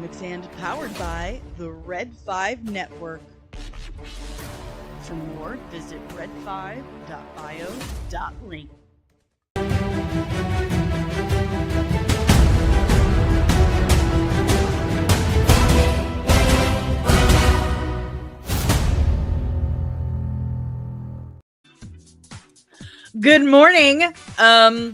Remix and powered by the Red 5 Network. For more, visit red5.bio.link. Good morning. I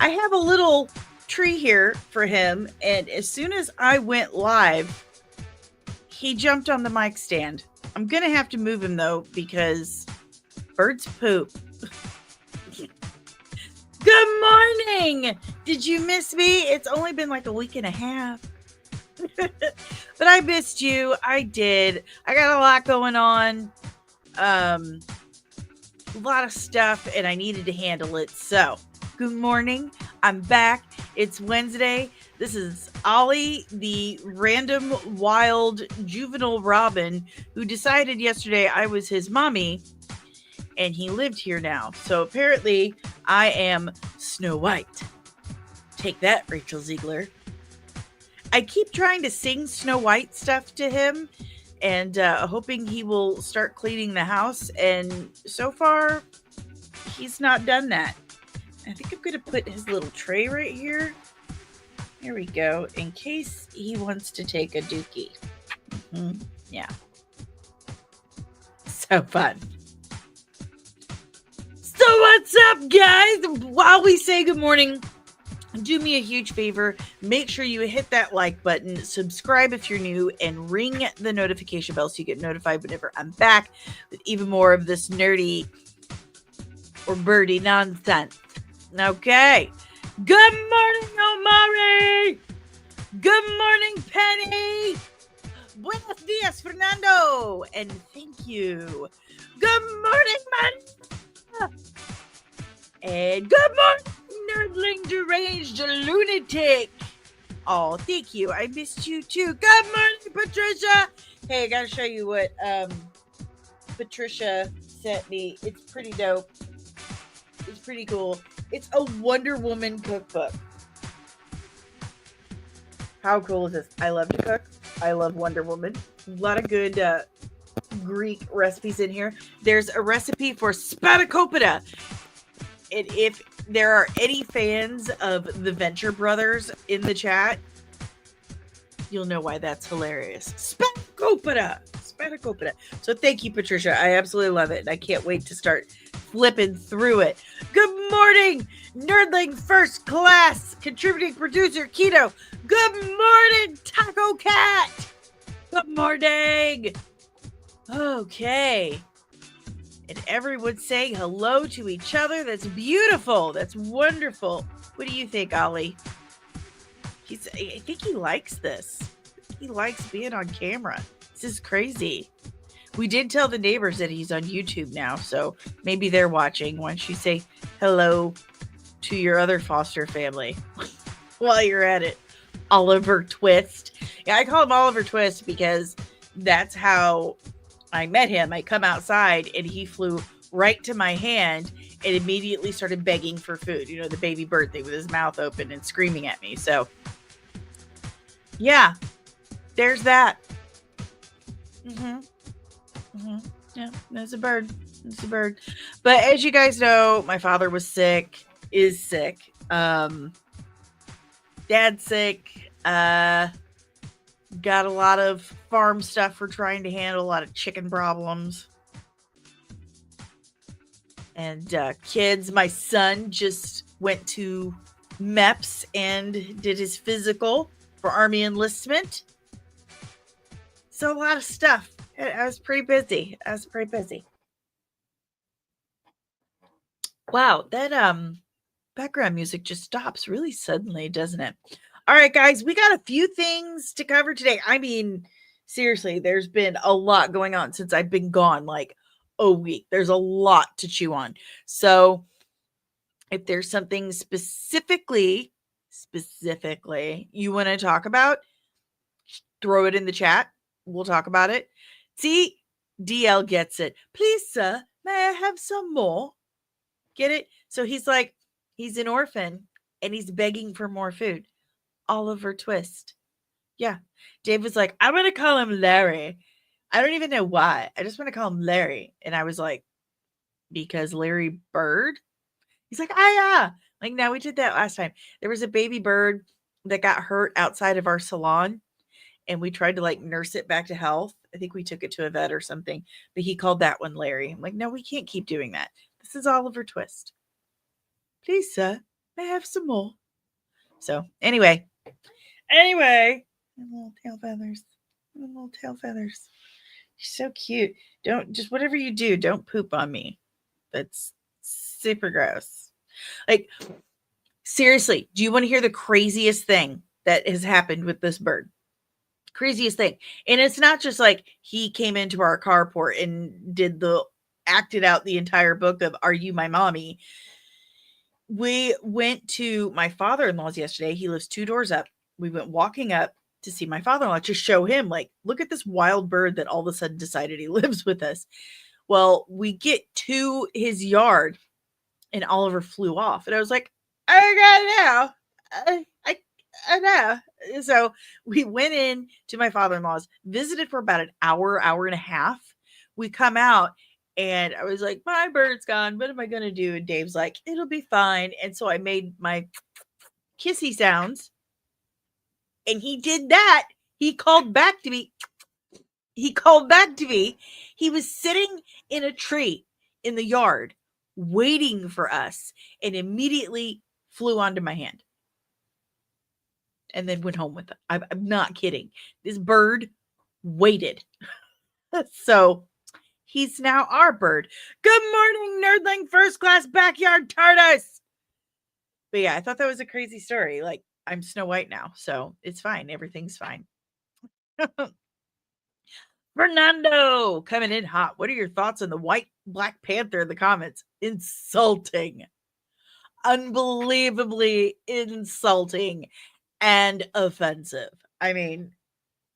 have a little tree here for him, and as soon as I went live, he jumped on the mic stand. I'm gonna have to move him though because birds poop. Good morning. Did you miss me? It's only been like a week and a half. But I missed you. I did. I got a lot going on. A lot of stuff, and I needed to handle it. So, good morning. I'm back. It's Wednesday. This is Ollie, the random, wild, juvenile Robin, who decided yesterday I was his mommy, and he lived here now. So apparently, I am Snow White. Take that, Rachel Ziegler. I keep trying to sing Snow White stuff to him, and hoping he will start cleaning the house. And so far, he's not done that. I think I'm going to put his little tray right here. There we go. In case he wants to take a dookie. Yeah. So fun. So what's up, guys? While we say good morning, do me a huge favor. Make sure you hit that like button, subscribe if you're new, and ring the notification bell so you get notified whenever I'm back with even more of this nerdy or birdie nonsense. Okay. Good morning, Omari. Good morning, Penny. Buenos dias, Fernando. And thank you. Good morning, man. And good morning, nerdling deranged lunatic. Oh, thank you. I missed you too. Good morning, Patricia. Hey, I gotta show you what Patricia sent me. It's pretty dope. It's pretty cool. It's a Wonder Woman cookbook. How cool is this? I love to cook. I love Wonder Woman. A lot of good Greek recipes in here. There's a recipe for spanakopita. And if there are any fans of the Venture Brothers in the chat, you'll know why that's hilarious. Spanakopita. So thank you, Patricia. I absolutely love it. And I can't wait to start flipping through it. Good morning, Nerdling First Class contributing producer Keto. Good morning, Taco Cat. Good morning. Okay. And everyone saying hello to each other. That's beautiful. That's wonderful. What do you think, Ollie? I think he likes this. He likes being on camera. This is crazy. We did tell the neighbors that he's on YouTube now, so maybe they're watching. Why don't you say hello to your other foster family while you're at it? Oliver Twist. Yeah, I call him Oliver Twist because that's how I met him. I come outside and he flew right to my hand and immediately started begging for food. You know, the baby bird thing with his mouth open and screaming at me. So, yeah, there's that. Yeah, there's a bird. It's a bird. But as you guys know, my father was sick, is sick. Dad's sick. Got a lot of farm stuff we're trying to handle, a lot of chicken problems. And kids, my son just went to MEPS and did his physical for Army enlistment. So a lot of stuff. I was pretty busy. Wow, that background music just stops really suddenly, doesn't it? All right, guys, we got a few things to cover today. I mean, seriously, there's been a lot going on since I've been gone, like a week. There's a lot to chew on. So if there's something specifically you want to talk about, throw it in the chat. We'll talk about it. See, DL gets it. Please, sir, may I have some more? Get it? So he's like, he's an orphan and he's begging for more food. Oliver Twist. Yeah. Dave was like, I'm going to call him Larry. I don't even know why. I just want to call him Larry. And I was like, because Larry Bird? He's like, yeah. Like, now we did that last time. There was a baby bird that got hurt outside of our salon. And we tried to like nurse it back to health. I think we took it to a vet or something. But he called that one Larry. I'm like, no, we can't keep doing that. This is Oliver Twist. Please, sir, may I have some more? So, anyway. Little tail feathers. Little tail feathers. You're so cute. Don't, just whatever you do, don't poop on me. That's super gross. Like, seriously, do you want to hear the craziest thing that has happened with this bird? Craziest thing. And it's not just like he came into our carport and acted out the entire book of Are You My Mommy? We went to my father-in-law's yesterday. He lives 2 doors up. We went walking up to see my father-in-law to show him, like, look at this wild bird that all of a sudden decided he lives with us. Well, we get to his yard and Oliver flew off. And I was like, I know. So we went in to my father-in-law's, visited for about an hour and a half. We come out and I was like, my bird's gone. What am I going to do? And Dave's like, it'll be fine. And so I made my kissy sounds and he did that. He called back to me. He was sitting in a tree in the yard waiting for us and immediately flew onto my hand and then went home with it. I'm not kidding. This bird waited. So he's now our bird. Good morning, nerdling first class backyard TARDIS. But yeah, I thought that was a crazy story. Like, I'm Snow White now, so it's fine. Everything's fine. Fernando coming in hot. What are your thoughts on the white Black Panther in the comments? Insulting. Unbelievably insulting and offensive. I mean,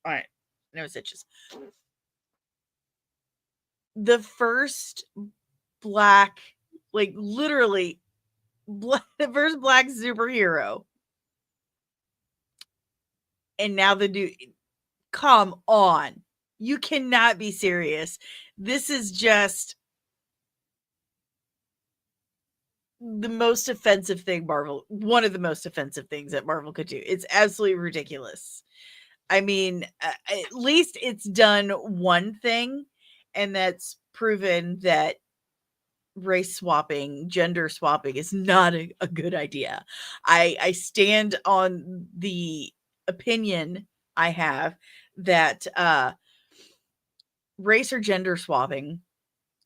all right, no stitches. The first black, like literally, the first black superhero. And now the new, come on. You cannot be serious. This is just the most offensive thing one of the most offensive things that Marvel could do. It's absolutely ridiculous. I mean, at least it's done one thing, and that's proven that race swapping, gender swapping is not a good idea. I stand on the opinion I have that race or gender swapping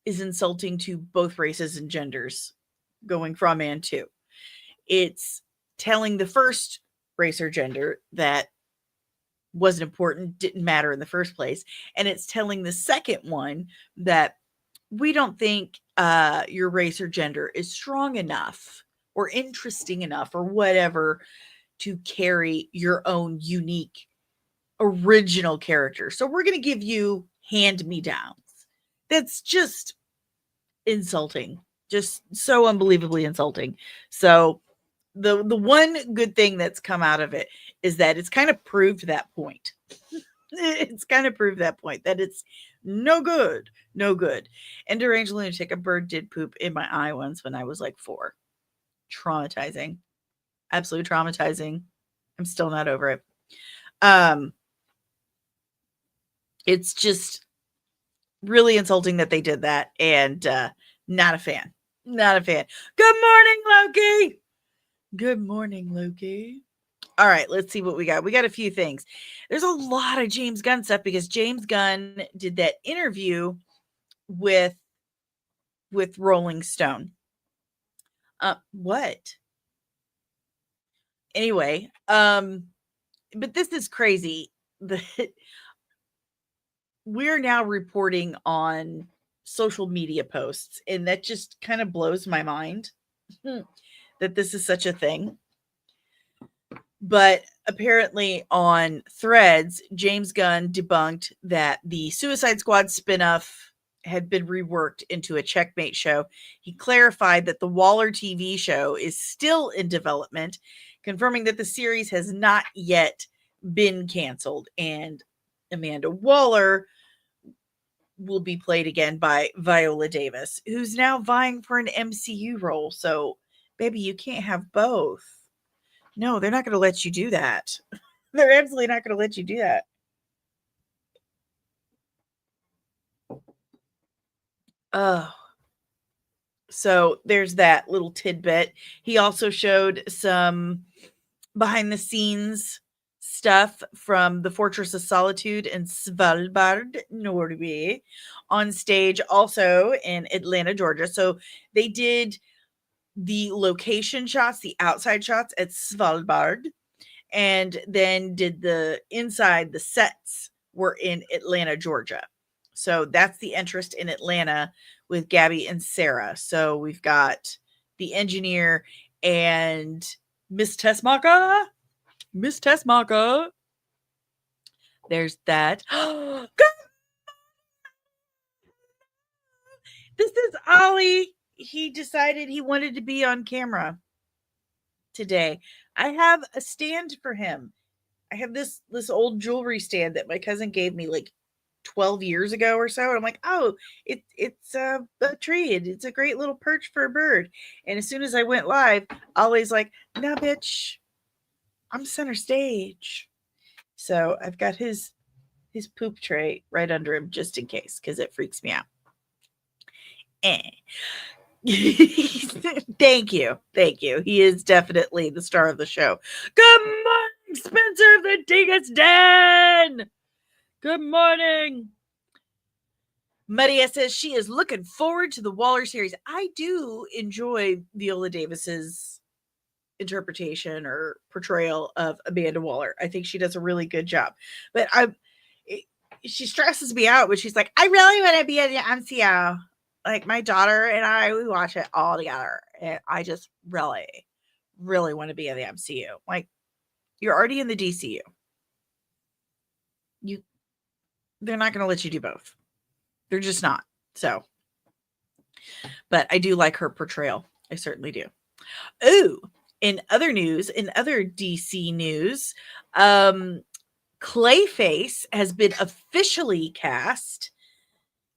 is insulting to both races and genders going from and to. It's telling the first race or gender that wasn't important, didn't matter in the first place. And it's telling the second one that we don't think your race or gender is strong enough or interesting enough or whatever to carry your own unique original character. So we're going to give you hand-me-downs. That's just insulting. Just so unbelievably insulting. So the one good thing that's come out of it is that it's kind of proved that point. It's kind of proved that point that it's no good. And Deranged Lunatic, a bird did poop in my eye once when I was like 4. Traumatizing. Absolutely traumatizing. I'm still not over it. It's just really insulting that they did that, and not a fan. Good morning, Loki. All right, let's see what we got. We got a few things. There's a lot of James Gunn stuff because James Gunn did that interview with Rolling Stone. What? Anyway, but this is crazy. We're now reporting on social media posts, and that just kind of blows my mind that this is such a thing. But apparently on Threads, James Gunn debunked that the Suicide Squad spinoff had been reworked into a Checkmate show. He clarified that the Waller TV show is still in development. confirming that the series has not yet been canceled, and Amanda Waller will be played again by Viola Davis, who's now vying for an MCU role. So, baby, you can't have both. No, they're not going to let you do that. They're absolutely not going to let you do that. Oh. So there's that little tidbit. He also showed some behind the scenes stuff from the Fortress of Solitude in Svalbard, Norway, on stage also in Atlanta, Georgia. So they did the location shots, the outside shots at Svalbard, and then did the inside, the sets were in Atlanta, Georgia. So that's the interest in Atlanta with Gabby and Sarah. So we've got the engineer and Miss Tessmacher. Miss Tessmacher. There's that. This is Ollie. He decided he wanted to be on camera today. I have a stand for him. I have this old jewelry stand that my cousin gave me like 12 years ago or so. And I'm like, oh, it's a tree. It's a great little perch for a bird. And as soon as I went live, Ollie's like, nah, bitch, I'm center stage. So I've got his poop tray right under him just in case, because it freaks me out. Thank you. He is definitely the star of the show. Good morning, Spencer of the Dingus Den. Good morning. Maria says she is looking forward to the Waller series. I do enjoy Viola Davis's interpretation or portrayal of Amanda Waller. I think she does a really good job. But she stresses me out when she's like, I really want to be in the MCU. Like my daughter and I, we watch it all together. And I just really, really want to be in the MCU. Like, you're already in the DCU. They're not going to let you do both. They're just not. So, but I do like her portrayal. I certainly do. Ooh, in other news, in other DC news, Clayface has been officially cast.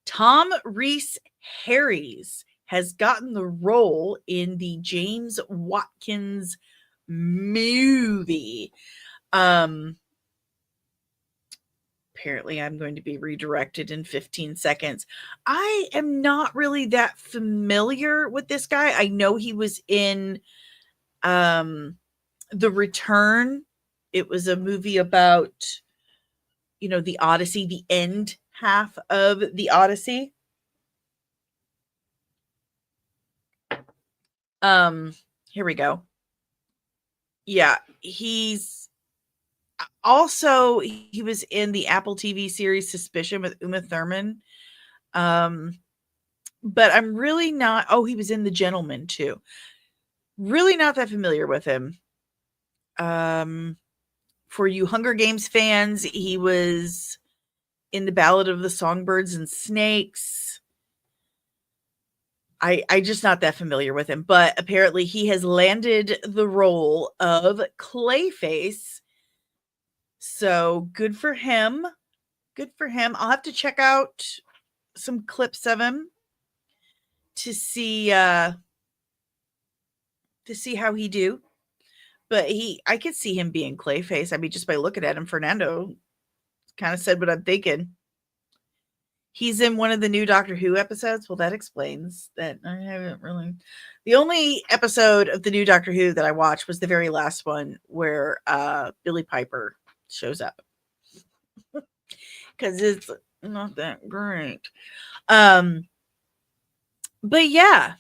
Tom Rhys Harries has gotten the role in the James Watkins movie. Apparently I'm going to be redirected in 15 seconds. I am not really that familiar with this guy. I know he was in The Return. It was a movie about, the Odyssey, the end half of the Odyssey. Here we go. Yeah, he's also, he was in the Apple TV series Suspicion with Uma Thurman. But I'm really not. Oh, he was in The Gentleman too. Really not that familiar with him. For you Hunger Games fans, he was in The Ballad of the Songbirds and Snakes. I just not that familiar with him, but apparently he has landed the role of Clayface. So good for him. Good for him. I'll have to check out some clips of him to see how he do. But I could see him being Clayface. I mean, just by looking at him, Fernando kind of said what I'm thinking. He's in one of the new Doctor Who episodes. Well, that explains that I haven't really. The only episode of the new Doctor Who that I watched was the very last one where Billy Piper shows up. Because it's not that great. But yeah,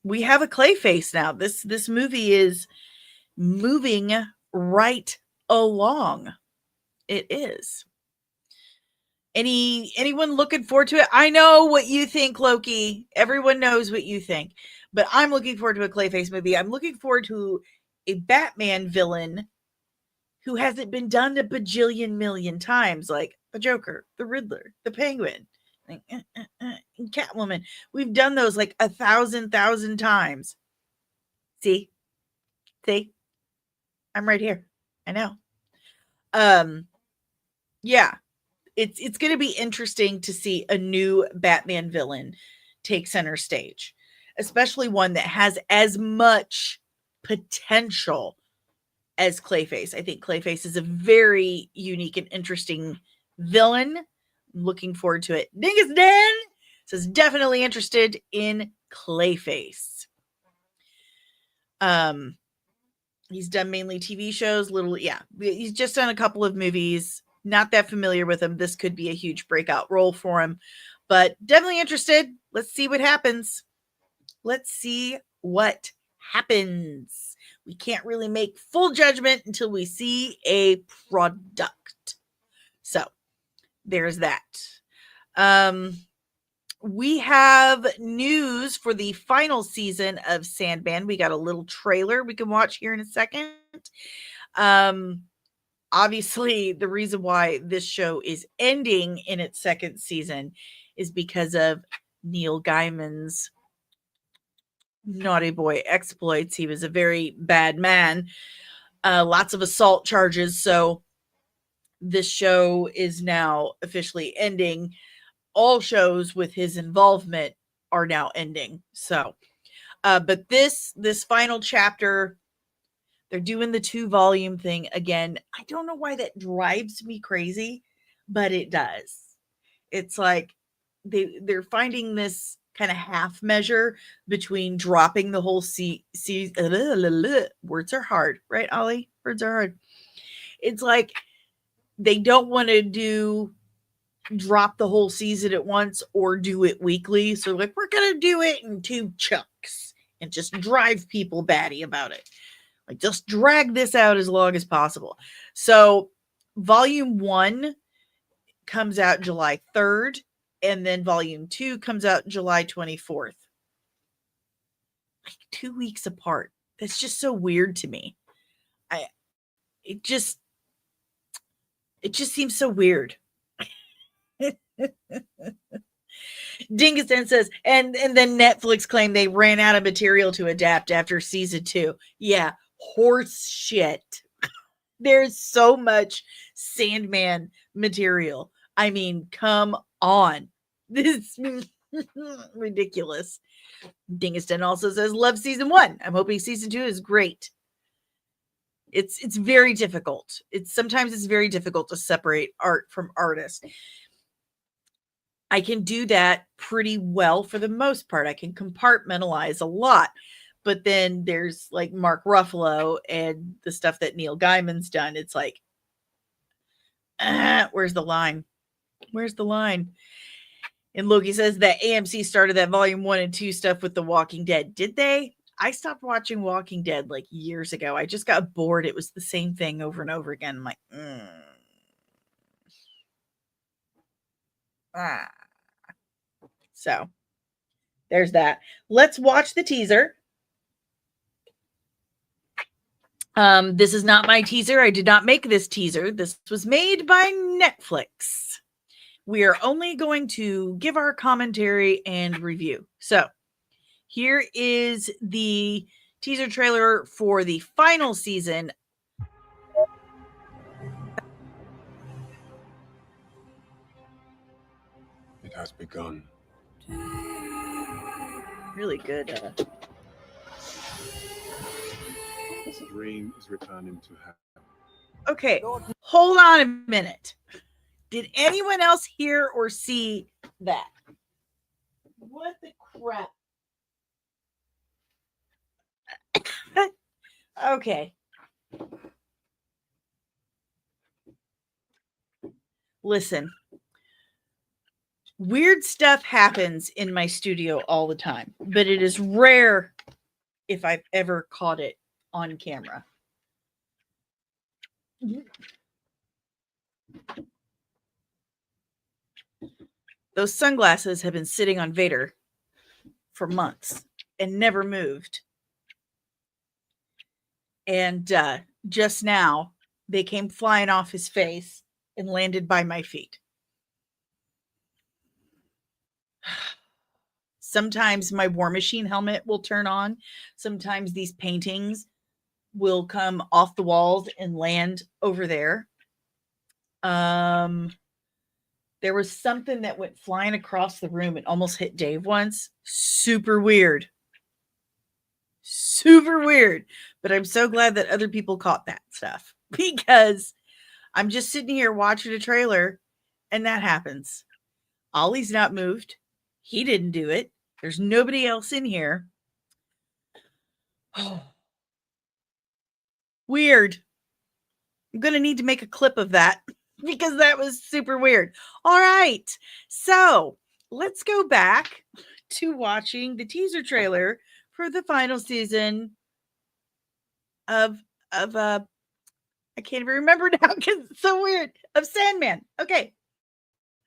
we have a Clayface now. This movie is moving right along. It is. Anyone looking forward to it? I know what you think, Loki. Everyone knows what you think. But I'm looking forward to a Clayface movie. I'm looking forward to a Batman villain who hasn't been done a bajillion million times, like the Joker, the Riddler, the Penguin, like, and Catwoman. We've done those like 1,000 times. See? I'm right here. I know. Yeah, it's going to be interesting to see a new Batman villain take center stage, especially one that has as much potential as Clayface. I think Clayface is a very unique and interesting villain. I'm looking forward to it. Dingus Dan says definitely interested in Clayface. He's done mainly TV shows, he's just done a couple of movies. Not that familiar with him. This could be a huge breakout role for him, but definitely interested. Let's see what happens. Let's see what happens. We can't really make full judgment until we see a product. So there's that. We have news for the final season of Sandman. We got a little trailer we can watch here in a second. Obviously, the reason why this show is ending in its second season is because of Neil Gaiman's naughty boy exploits. He was a very bad man, lots of assault charges. So this show is now officially ending. All shows with his involvement are now ending. So, but this final chapter, they're doing the 2-volume thing again. I don't know why that drives me crazy, but it does. It's like they're finding this kind of half measure between dropping the whole words are hard, right, Ollie? Words are hard. It's like they don't want to drop the whole season at once or do it weekly. So like, we're going to do it in 2 chunks and just drive people batty about it. Like, just drag this out as long as possible. So volume 1 comes out July 3rd, and then volume 2 comes out July 24th. Like 2 weeks apart. That's just so weird to me. It just seems so weird. Dingus says, and then Netflix claimed they ran out of material to adapt after season 2. Yeah, horse shit. There's so much Sandman material. I mean, come on. This is ridiculous. Dingiston also says, love season 1. I'm hoping season 2 is great. It's very difficult. Sometimes it's very difficult to separate art from artist. I can do that pretty well for the most part. I can compartmentalize a lot. But then there's like Mark Ruffalo and the stuff that Neil Gaiman's done. It's like, where's the line? Where's the line? And Loki says that AMC started that volume 1 and 2 stuff with The Walking Dead. Did they? I stopped watching Walking Dead like years ago. I just got bored. It was the same thing over and over again. I'm like, So there's that. Let's watch the teaser. This is not my teaser. I did not make this teaser. This was made by Netflix. We are only going to give our commentary and review. So here is the teaser trailer for the final season. It has begun. Really good. This dream is returning to happen. Okay, hold on a minute. Did anyone else hear or see that? What the crap? Okay. Listen. Weird stuff happens in my studio all the time, but it is rare if I've ever caught it on camera. Those sunglasses have been sitting on Vader for months and never moved. And just now, they came flying off his face and landed by my feet. Sometimes my War Machine helmet will turn on. Sometimes these paintings will come off the walls and land over there. There was something that went flying across the room and almost hit Dave once. Super weird. Super weird. But I'm so glad that other people caught that stuff, because I'm just sitting here watching a trailer and that happens. Ollie's not moved. He didn't do it. There's nobody else in here. Weird. I'm going to need to make a clip of that because that was super weird. All right. So let's go back to watching the teaser trailer for the final season of I can't even remember now because it's so weird, of Sandman. Okay.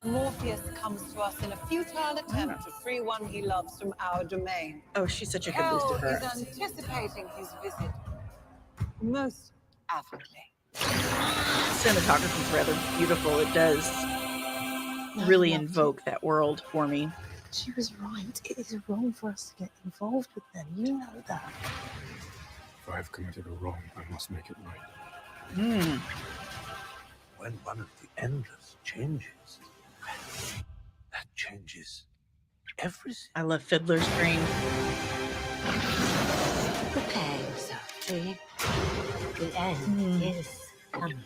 Morpheus comes to us in a futile attempt to free one he loves from our domain. Oh, she's such a good Hell Lucifer. is anticipating his visit most avidly. Cinematography is rather beautiful. It does really invoke that world for me. She was right. It is wrong for us to get involved with them. You know that. If I have committed a wrong, I must make it right. When one of the endless changes, that changes everything. I love Fiddler's Green. Prepare yourself, Tree. The end is coming.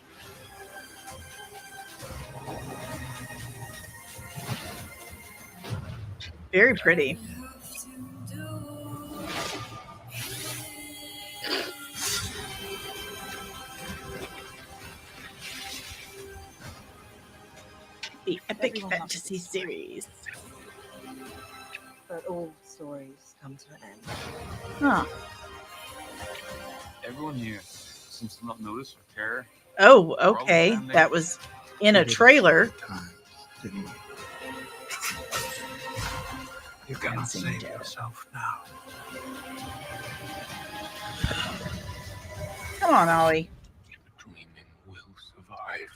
Very pretty. The epic fantasy series. But all stories come to an end. Huh. Everyone here seems to not notice or care. Oh, okay. That was in a trailer. Didn't we? You cannot save yourself now. Come on, Ollie. Dreaming will survive.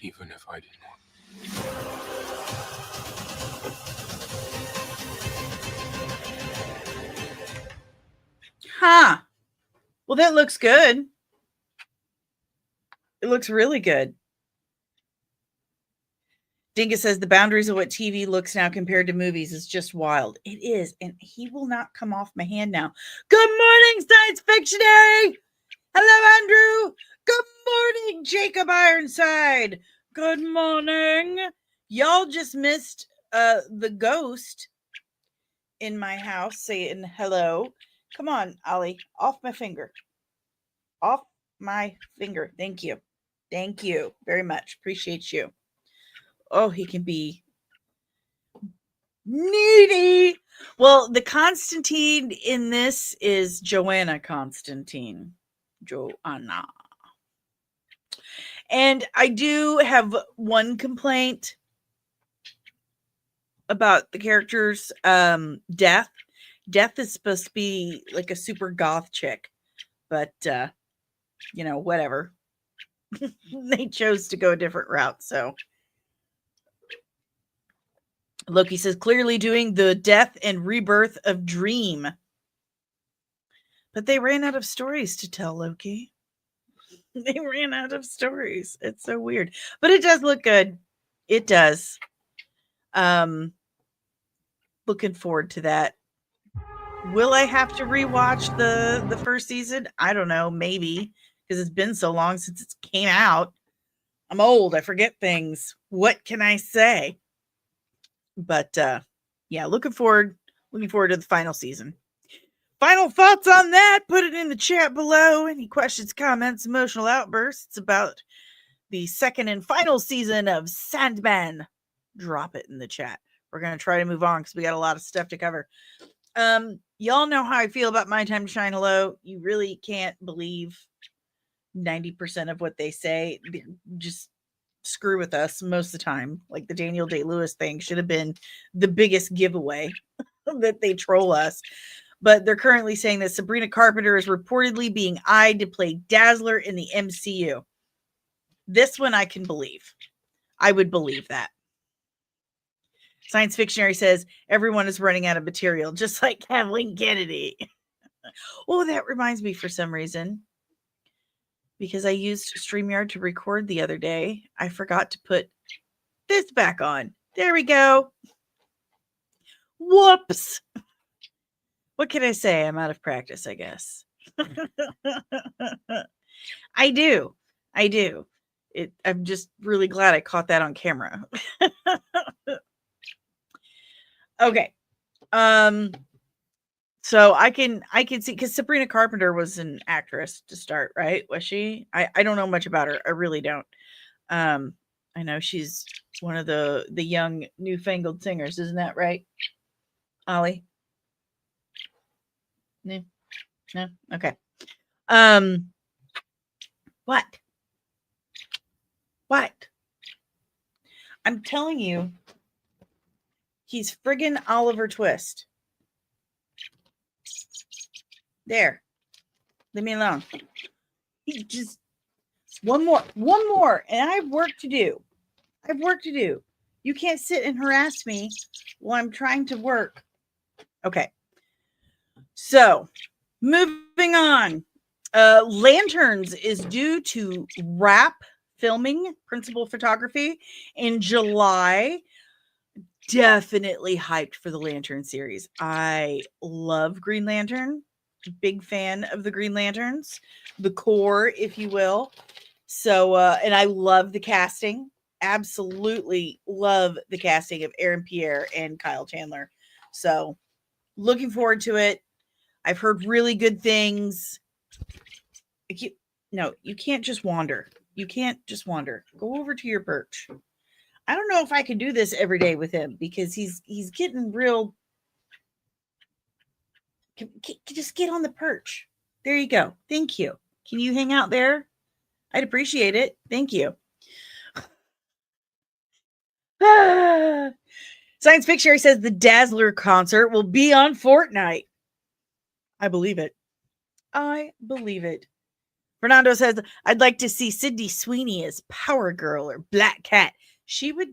Even if I did not. Huh. Well, that looks good. It looks really good. Dingus says the boundaries of what TV looks now compared to movies is just wild. It is, and he will not come off my hand now. Good morning, Science Fictionary! Hello, Andrew! Good morning, Jacob Ironside! Good morning! Y'all just missed the ghost in my house saying hello. Come on, Ollie. Off my finger. Off my finger. Thank you. Thank you very much. Appreciate you. Oh, he can be needy. Well, the Constantine in this is Joanna Constantine. Joanna. And I do have one complaint about the character's death. Death is supposed to be like a super goth chick, but you know, whatever. They chose to go a different route, so Loki says clearly doing the death and rebirth of Dream. But they ran out of stories to tell, Loki. They ran out of stories. It's so weird. But it does look good. It does. Looking forward to that. Will I have to rewatch the first season? I don't know, maybe, because it's been so long since it came out. I'm old. I forget things. What can I say? But yeah, looking forward to the final season. Final thoughts on that? Put it in the chat below. Any questions, comments, emotional outbursts about the second and final season of Sandman? Drop it in the chat. We're going to try to move on because we got a lot of stuff to cover. Y'all know how I feel about My Time to Shine Hello. You really can't believe 90% of what they say. Just screw with us most of the time. Like the Daniel Day-Lewis thing should have been the biggest giveaway that they troll us. But they're currently saying that Sabrina Carpenter is reportedly being eyed to play Dazzler in the MCU. This one I can believe. I would believe that. Science Fictionary says everyone is running out of material, just like Kathleen Kennedy. Oh, that reminds me for some reason. Because I used StreamYard to record the other day, I forgot to put this back on. There we go. Whoops. What can I say? I'm out of practice, I guess. I do. I'm just really glad I caught that on camera. Okay. So I can see, because Sabrina Carpenter was an actress to start, right? Was she? I don't know much about her. I really don't. I know she's one of the young newfangled singers, isn't that right, Ollie? No, no, okay. What? I'm telling you, he's friggin' Oliver Twist. There. Leave me alone. He just one more, and I have work to do. You can't sit and harass me while I'm trying to work. Okay. So, moving on. Lanterns is due to wrap filming principal photography in July. Definitely hyped for the Lantern series. I love Green Lantern. Big fan of the Green Lanterns, the core, if you will. So, and I love the casting. Absolutely love the casting of Aaron Pierre and Kyle Chandler. So, looking forward to it. I've heard really good things. You can't just wander. Go over to your perch. I don't know if I can do this every day with him because he's getting real. Just get on the perch. There you go. Thank you. Can you hang out there? I'd appreciate it. Thank you. Science Fictionary says the Dazzler concert will be on Fortnite. I believe it. Fernando says, I'd like to see Sydney Sweeney as Power Girl or Black Cat. She would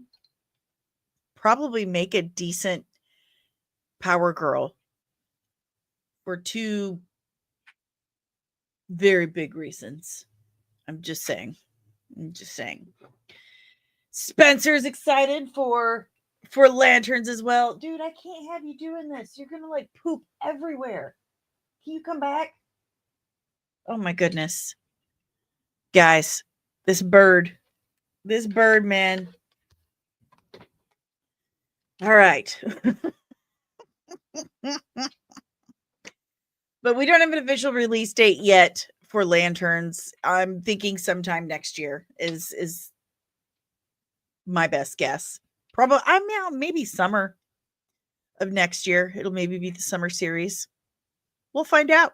probably make a decent Power Girl for two very big reasons. I'm just saying. Spencer's excited for Lanterns as well. Dude, I can't have you doing this. You're going to like poop everywhere. Can you come back? Oh my goodness. Guys, this bird, man. All right. But we don't have an official release date yet for Lanterns. I'm thinking sometime next year is my best guess. Probably maybe summer of next year. It'll maybe be the summer series. We'll find out.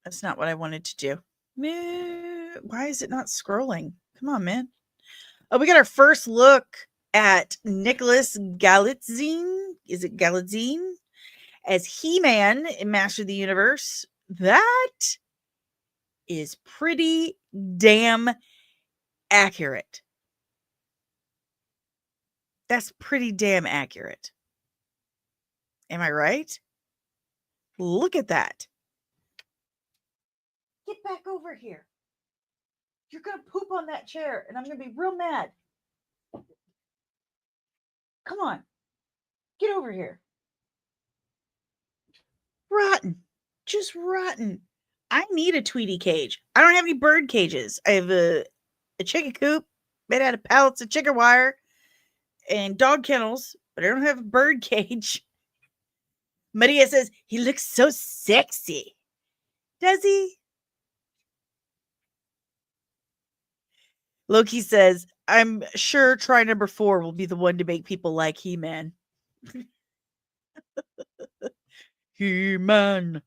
That's not what I wanted to do. Why is it not scrolling? Come on, man. Oh, we got our first look at Nicholas Galitzine. Is it Galitzine? As He-Man in Master of the Universe. That is pretty damn accurate. That's pretty damn accurate. Am I right? Look at that. Get back over here. You're going to poop on that chair, and I'm going to be real mad. Come on. Get over here. Rotten. Just rotten. I need a Tweety cage. I don't have any bird cages. I have a chicken coop made out of pallets of chicken wire and dog kennels, but I don't have a bird cage. Maria says, he looks so sexy. Does he? Loki says, I'm sure try number 4 will be the one to make people like He-Man. He-Man.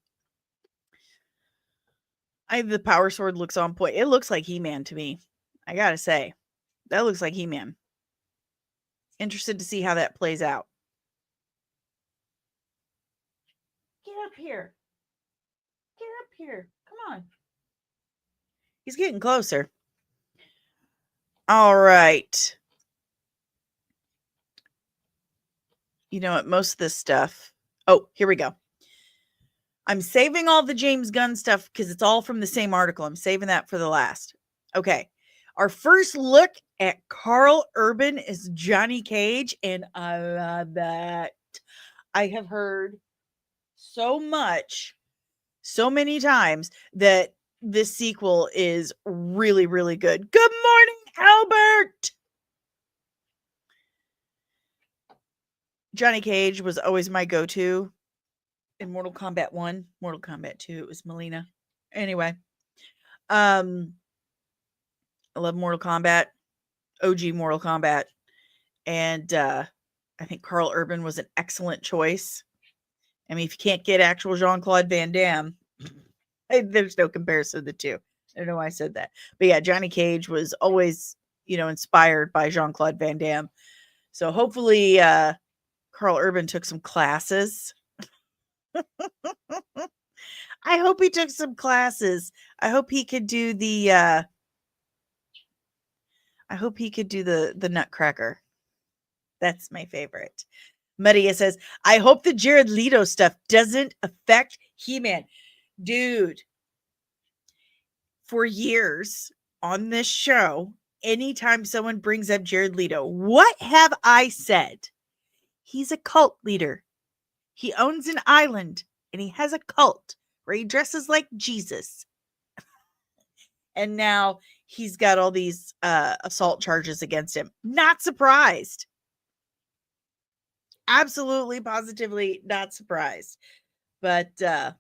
The power sword looks on point. It looks like He-Man to me. I gotta say. That looks like He-Man. Interested to see how that plays out. Get up here. Come on. He's getting closer. All right. you know what? Most of this stuff. Oh, here we go. I'm saving all the James Gunn stuff because it's all from the same article. I'm saving that for the last. Okay. Our first look at Carl Urban is Johnny Cage, and I love that. I have heard so much, so many times that this sequel is really, really good. Good morning, Albert. Johnny Cage was always my go-to in Mortal Kombat 1, Mortal Kombat 2, it was Melina. Anyway, I love Mortal Kombat, OG Mortal Kombat, and I think Carl Urban was an excellent choice. I mean, if you can't get actual Jean-Claude Van Damme, there's no comparison to the two. I don't know why I said that. But yeah, Johnny Cage was always, inspired by Jean-Claude Van Damme. So hopefully Carl Urban took some classes. I hope he took some classes. I hope he could do the Nutcracker. That's my favorite. Maria says, I hope the Jared Leto stuff doesn't affect He-Man. Dude, for years on this show, anytime someone brings up Jared Leto, what have I said? He's a cult leader. He owns an island and he has a cult where he dresses like Jesus. And now he's got all these assault charges against him. Not surprised. Absolutely, positively not surprised. But I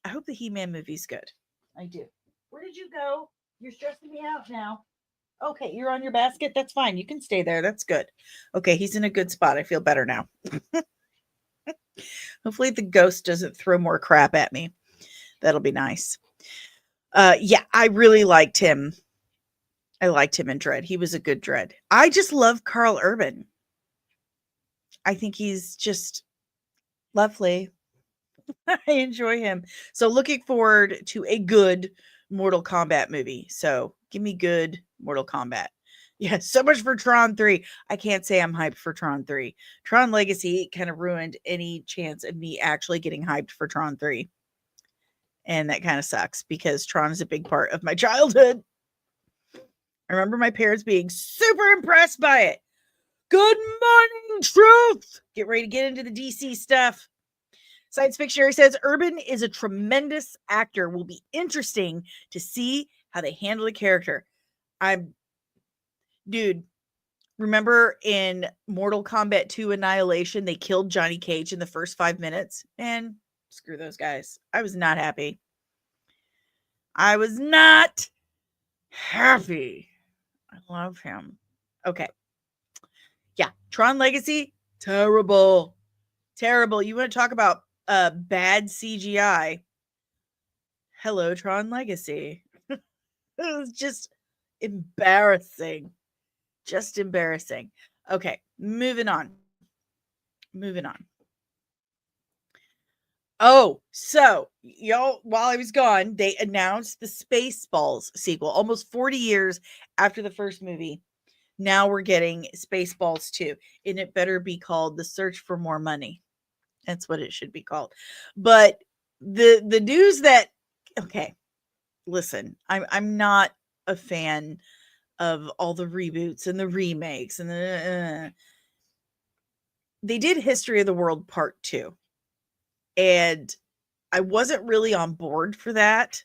hope the He-Man movie's good. I do. Where did you go? You're stressing me out now. Okay, you're on your basket. That's fine. You can stay there. That's good. Okay, he's in a good spot. I feel better now. Hopefully the ghost doesn't throw more crap at me. That'll be nice. Yeah, I really liked him. I liked him in Dredd. He was a good Dredd. I just love Carl Urban. I think he's just lovely. I enjoy him. So looking forward to a good Mortal Kombat movie. So give me good Mortal Kombat. Yeah, so much for Tron 3. I can't say I'm hyped for Tron 3. Tron Legacy kind of ruined any chance of me actually getting hyped for Tron 3. And that kind of sucks because Tron is a big part of my childhood. I remember my parents being super impressed by it. Good morning, truth. Get ready to get into the DC stuff. Science Fictionary says Urban is a tremendous actor. Will be interesting to see how they handle the character. Dude, remember in Mortal Kombat 2 Annihilation, they killed Johnny Cage in the first 5 minutes? And screw those guys. I was not happy. I was not happy. I love him. Okay. Yeah. Tron Legacy, terrible. Terrible. You want to talk about bad CGI? Hello, Tron Legacy. It was just embarrassing. Just embarrassing. Okay, moving on. Oh, so y'all, while I was gone, they announced the Spaceballs sequel almost 40 years after the first movie. Now we're getting Spaceballs 2, and it better be called The Search for More Money. That's what it should be called. But the news that, okay, listen, I'm not a fan of all the reboots and the remakes and they did History of the World Part 2. And I wasn't really on board for that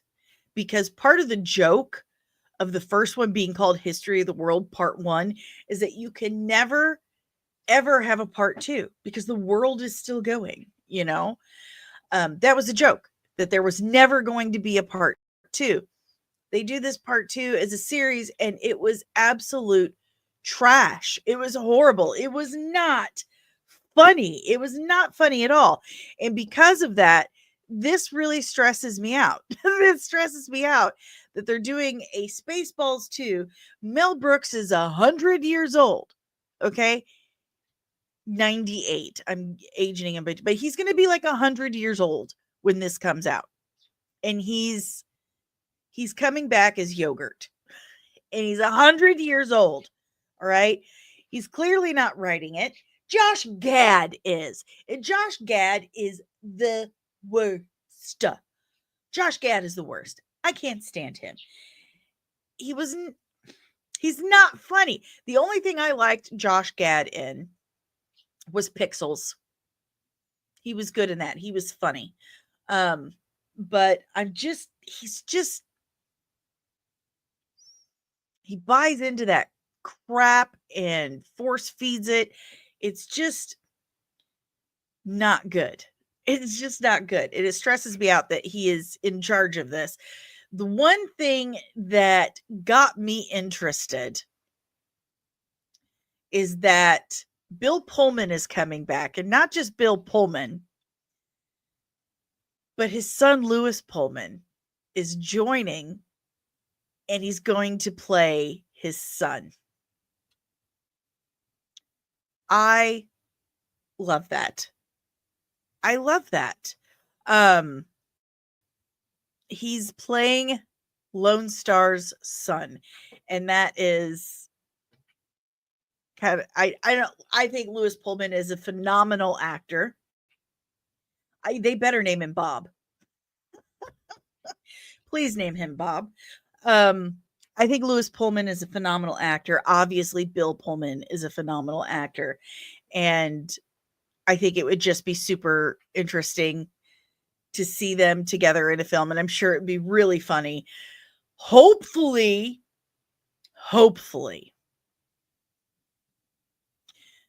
because part of the joke of the first one being called History of the World Part 1 is that you can never ever have a part 2 because the world is still going, that was a joke that there was never going to be a part 2. They do this part 2 as a series and it was absolute trash. It was horrible. It was not funny. It was not funny at all. And because of that, this really stresses me out. It stresses me out that they're doing a Spaceballs 2. Mel Brooks is 100 years old. Okay. 98. I'm aging him, but he's going to be like 100 years old when this comes out. And he's coming back as yogurt. And he's 100 years old. All right. He's clearly not writing it. Josh Gad is. And Josh Gad is the worst. Josh Gad is the worst. I can't stand him. He's not funny. The only thing I liked Josh Gad in was Pixels. He was good in that. He was funny. But he buys into that crap and force feeds it. It's just not good. It's just not good. It stresses me out that he is in charge of this. The one thing that got me interested is that Bill Pullman is coming back, and not just Bill Pullman, but his son Lewis Pullman is joining, and he's going to play his son. I love that. I love that. He's playing Lone Star's son, and that is kind of I think Lewis Pullman is a phenomenal actor. They better name him Bob. Please name him Bob. I think Lewis Pullman is a phenomenal actor. Obviously, Bill Pullman is a phenomenal actor. And I think it would just be super interesting to see them together in a film. And I'm sure it'd be really funny. Hopefully,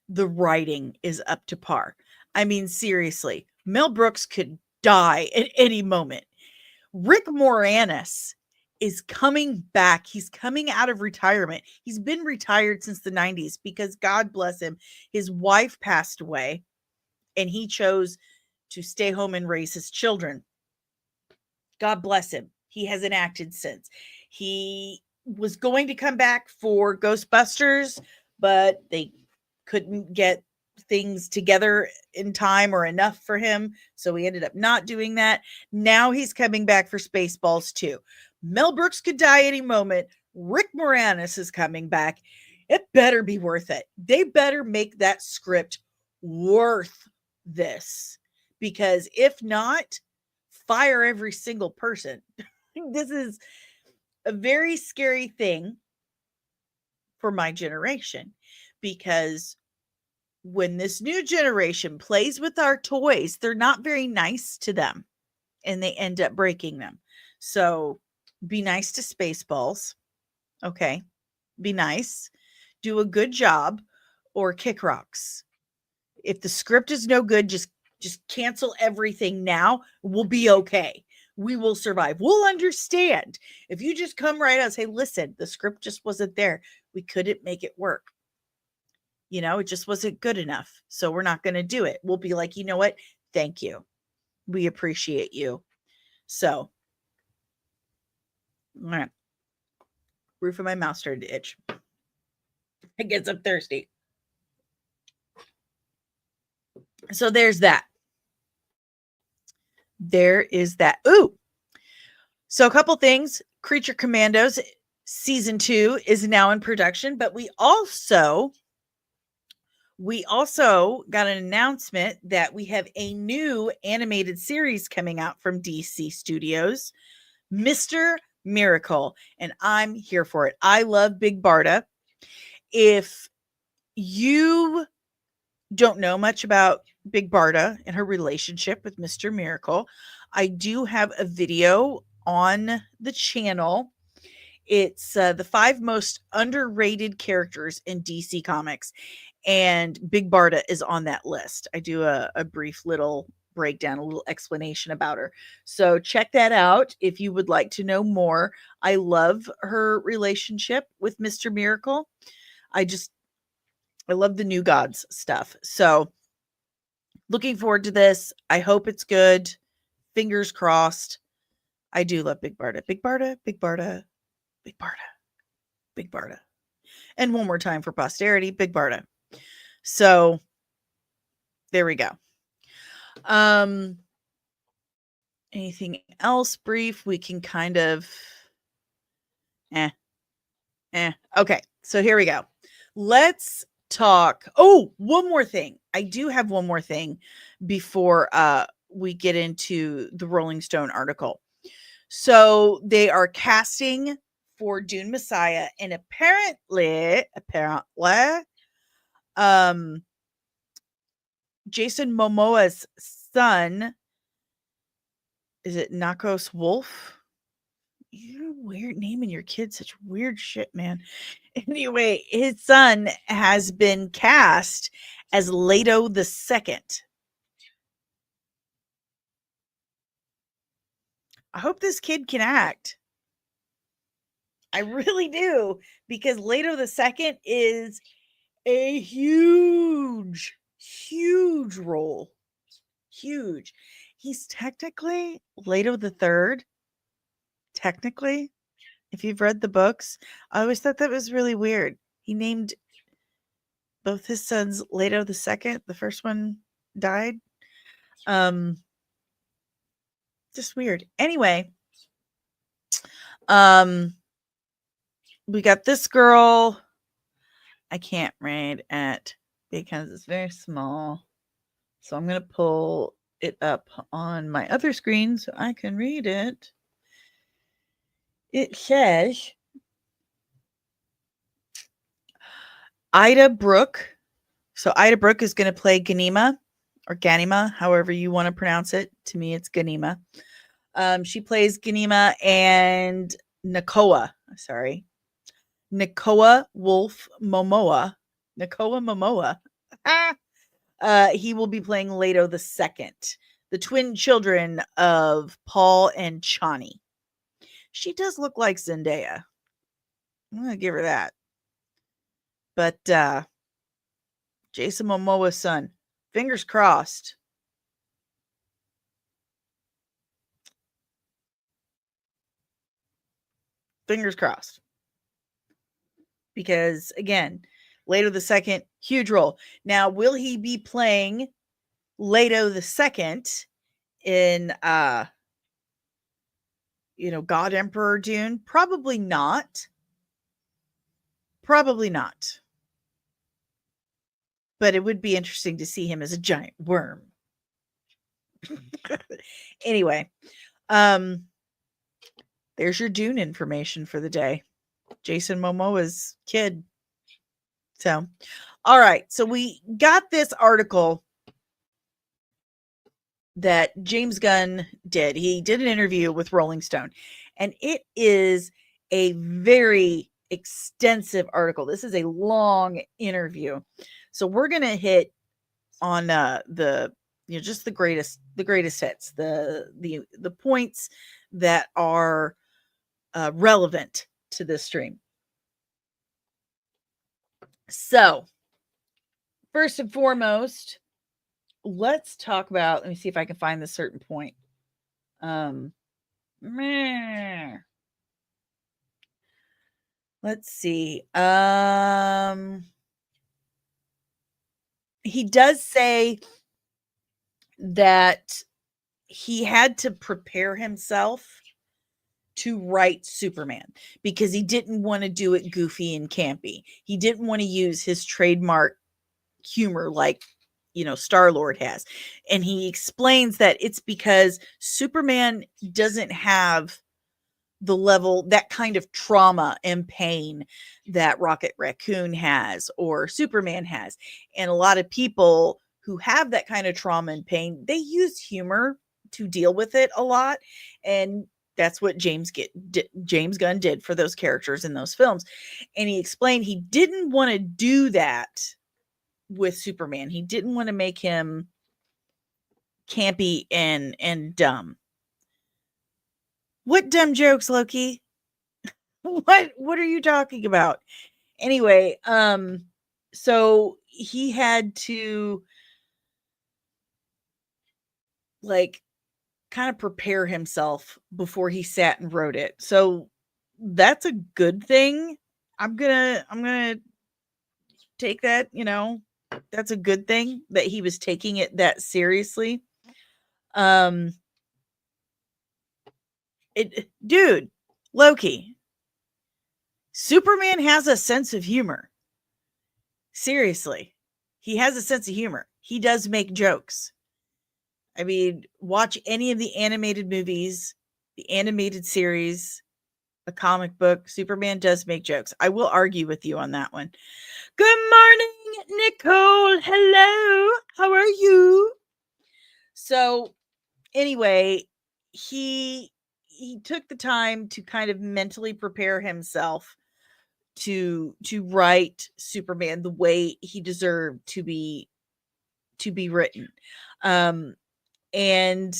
the writing is up to par. I mean, seriously, Mel Brooks could die at any moment. Rick Moranis is coming back. He's coming out of retirement. He's been retired since the 90s because, God bless him, his wife passed away and he chose to stay home and raise his children. God bless him. He hasn't acted since. He was going to come back for Ghostbusters, but they couldn't get things together in time or enough for him, so he ended up not doing that. Now he's coming back for Spaceballs 2. Mel Brooks could die any moment. Rick Moranis is coming back. It better be worth it. They better make that script worth this, because if not, fire every single person. This is a very scary thing for my generation, because when this new generation plays with our toys, they're not very nice to them and they end up breaking them. So be nice to Spaceballs. Okay. Be nice. Do a good job or kick rocks. If the script is no good, just cancel everything now. We'll be okay. We will survive. We'll understand. If you just come right out and say, listen, the script just wasn't there. We couldn't make it work. You know, it just wasn't good enough. So we're not going to do it. We'll be like, you know what? Thank you. We appreciate you. So, all right. Roof of my mouth started to itch. I guess I'm thirsty. So there's that. There is that. Ooh. So a couple things. Creature Commandos season 2 is now in production, but we also got an announcement that we have a new animated series coming out from DC Studios, Mr. Miracle, and I'm here for it. I love Big Barda. If you don't know much about Big Barda and her relationship with Mr. Miracle, I do have a video on the channel. It's the 5 most underrated characters in DC Comics, and Big Barda is on that list. I do a brief little breakdown, a little explanation about her. So check that out if you would like to know more. I love her relationship with Mr. Miracle. I love the New Gods stuff. So looking forward to this. I hope it's good. Fingers crossed. I do love Big Barda. Big Barda, Big Barda, Big Barda, Big Barda. And one more time for posterity, Big Barda. So there we go. Anything else brief? We can kind of okay. So here we go. Let's talk. Oh, one more thing. I do have one more thing before we get into the Rolling Stone article. So they are casting for Dune Messiah, and apparently, Jason Momoa's son, is it Nakos Wolf? You're weird naming your kid such weird shit, man. Anyway, his son has been cast as Leto the Second. I hope this kid can act. I really do, because Leto the Second is a huge, huge role. Huge. He's technically Leto the Third. Technically, if you've read the books, I always thought that was really weird. He named both his sons Leto the Second. The first one died. Just weird. Anyway, we got this girl. I can't read it because it's very small. So I'm going to pull it up on my other screen so I can read it. It says Ida Brooke. So Ida Brooke is going to play Ganima or Ganima, however you want to pronounce it. To me, it's Ganima. She plays Ganima, and Nakoa Wolf Momoa. Nakoa Momoa. He will be playing Leto the Second, the twin children of Paul and Chani. She does look like Zendaya. I'm gonna give her that. But Jason Momoa's son. Fingers crossed. Fingers crossed. Because again, Leto the Second, huge role. Now, will he be playing Leto the Second in God Emperor Dune? Probably not. Probably not. But it would be interesting to see him as a giant worm. Anyway, there's your Dune information for the day. Jason Momoa's kid. So, all right. So we got this article that James Gunn did. He did an interview with Rolling Stone, and it is a very extensive article. This is a long interview. So we're going to hit on just the greatest hits, the points that are relevant to this stream. So, first and foremost, let's talk about, let me see if I can find this certain point. Let's see. He does say that he had to prepare himself to write Superman because he didn't want to do it goofy and campy. He didn't want to use his trademark humor like, Star-Lord has. And he explains that it's because Superman doesn't have the level, that kind of trauma and pain that Rocket Raccoon has or Superman has. And a lot of people who have that kind of trauma and pain, they use humor to deal with it a lot. And that's what James Gunn did for those characters in those films. And he explained he didn't want to do that with Superman. He didn't want to make him campy and dumb. What dumb jokes, Loki? What are you talking about? Anyway, so he had to kind of prepare himself before he sat and wrote it. So that's a good thing. I'm gonna take that, that's a good thing that he was taking it that seriously. Dude, Loki, Superman has a sense of humor. Seriously. He has a sense of humor. He does make jokes. I mean, watch any of the animated movies, the animated series, a comic book. Superman does make jokes. I will argue with you on that one. Good morning, Nicole. Hello. How are you? So, anyway, he took the time to kind of mentally prepare himself to write Superman the way he deserved to be written. And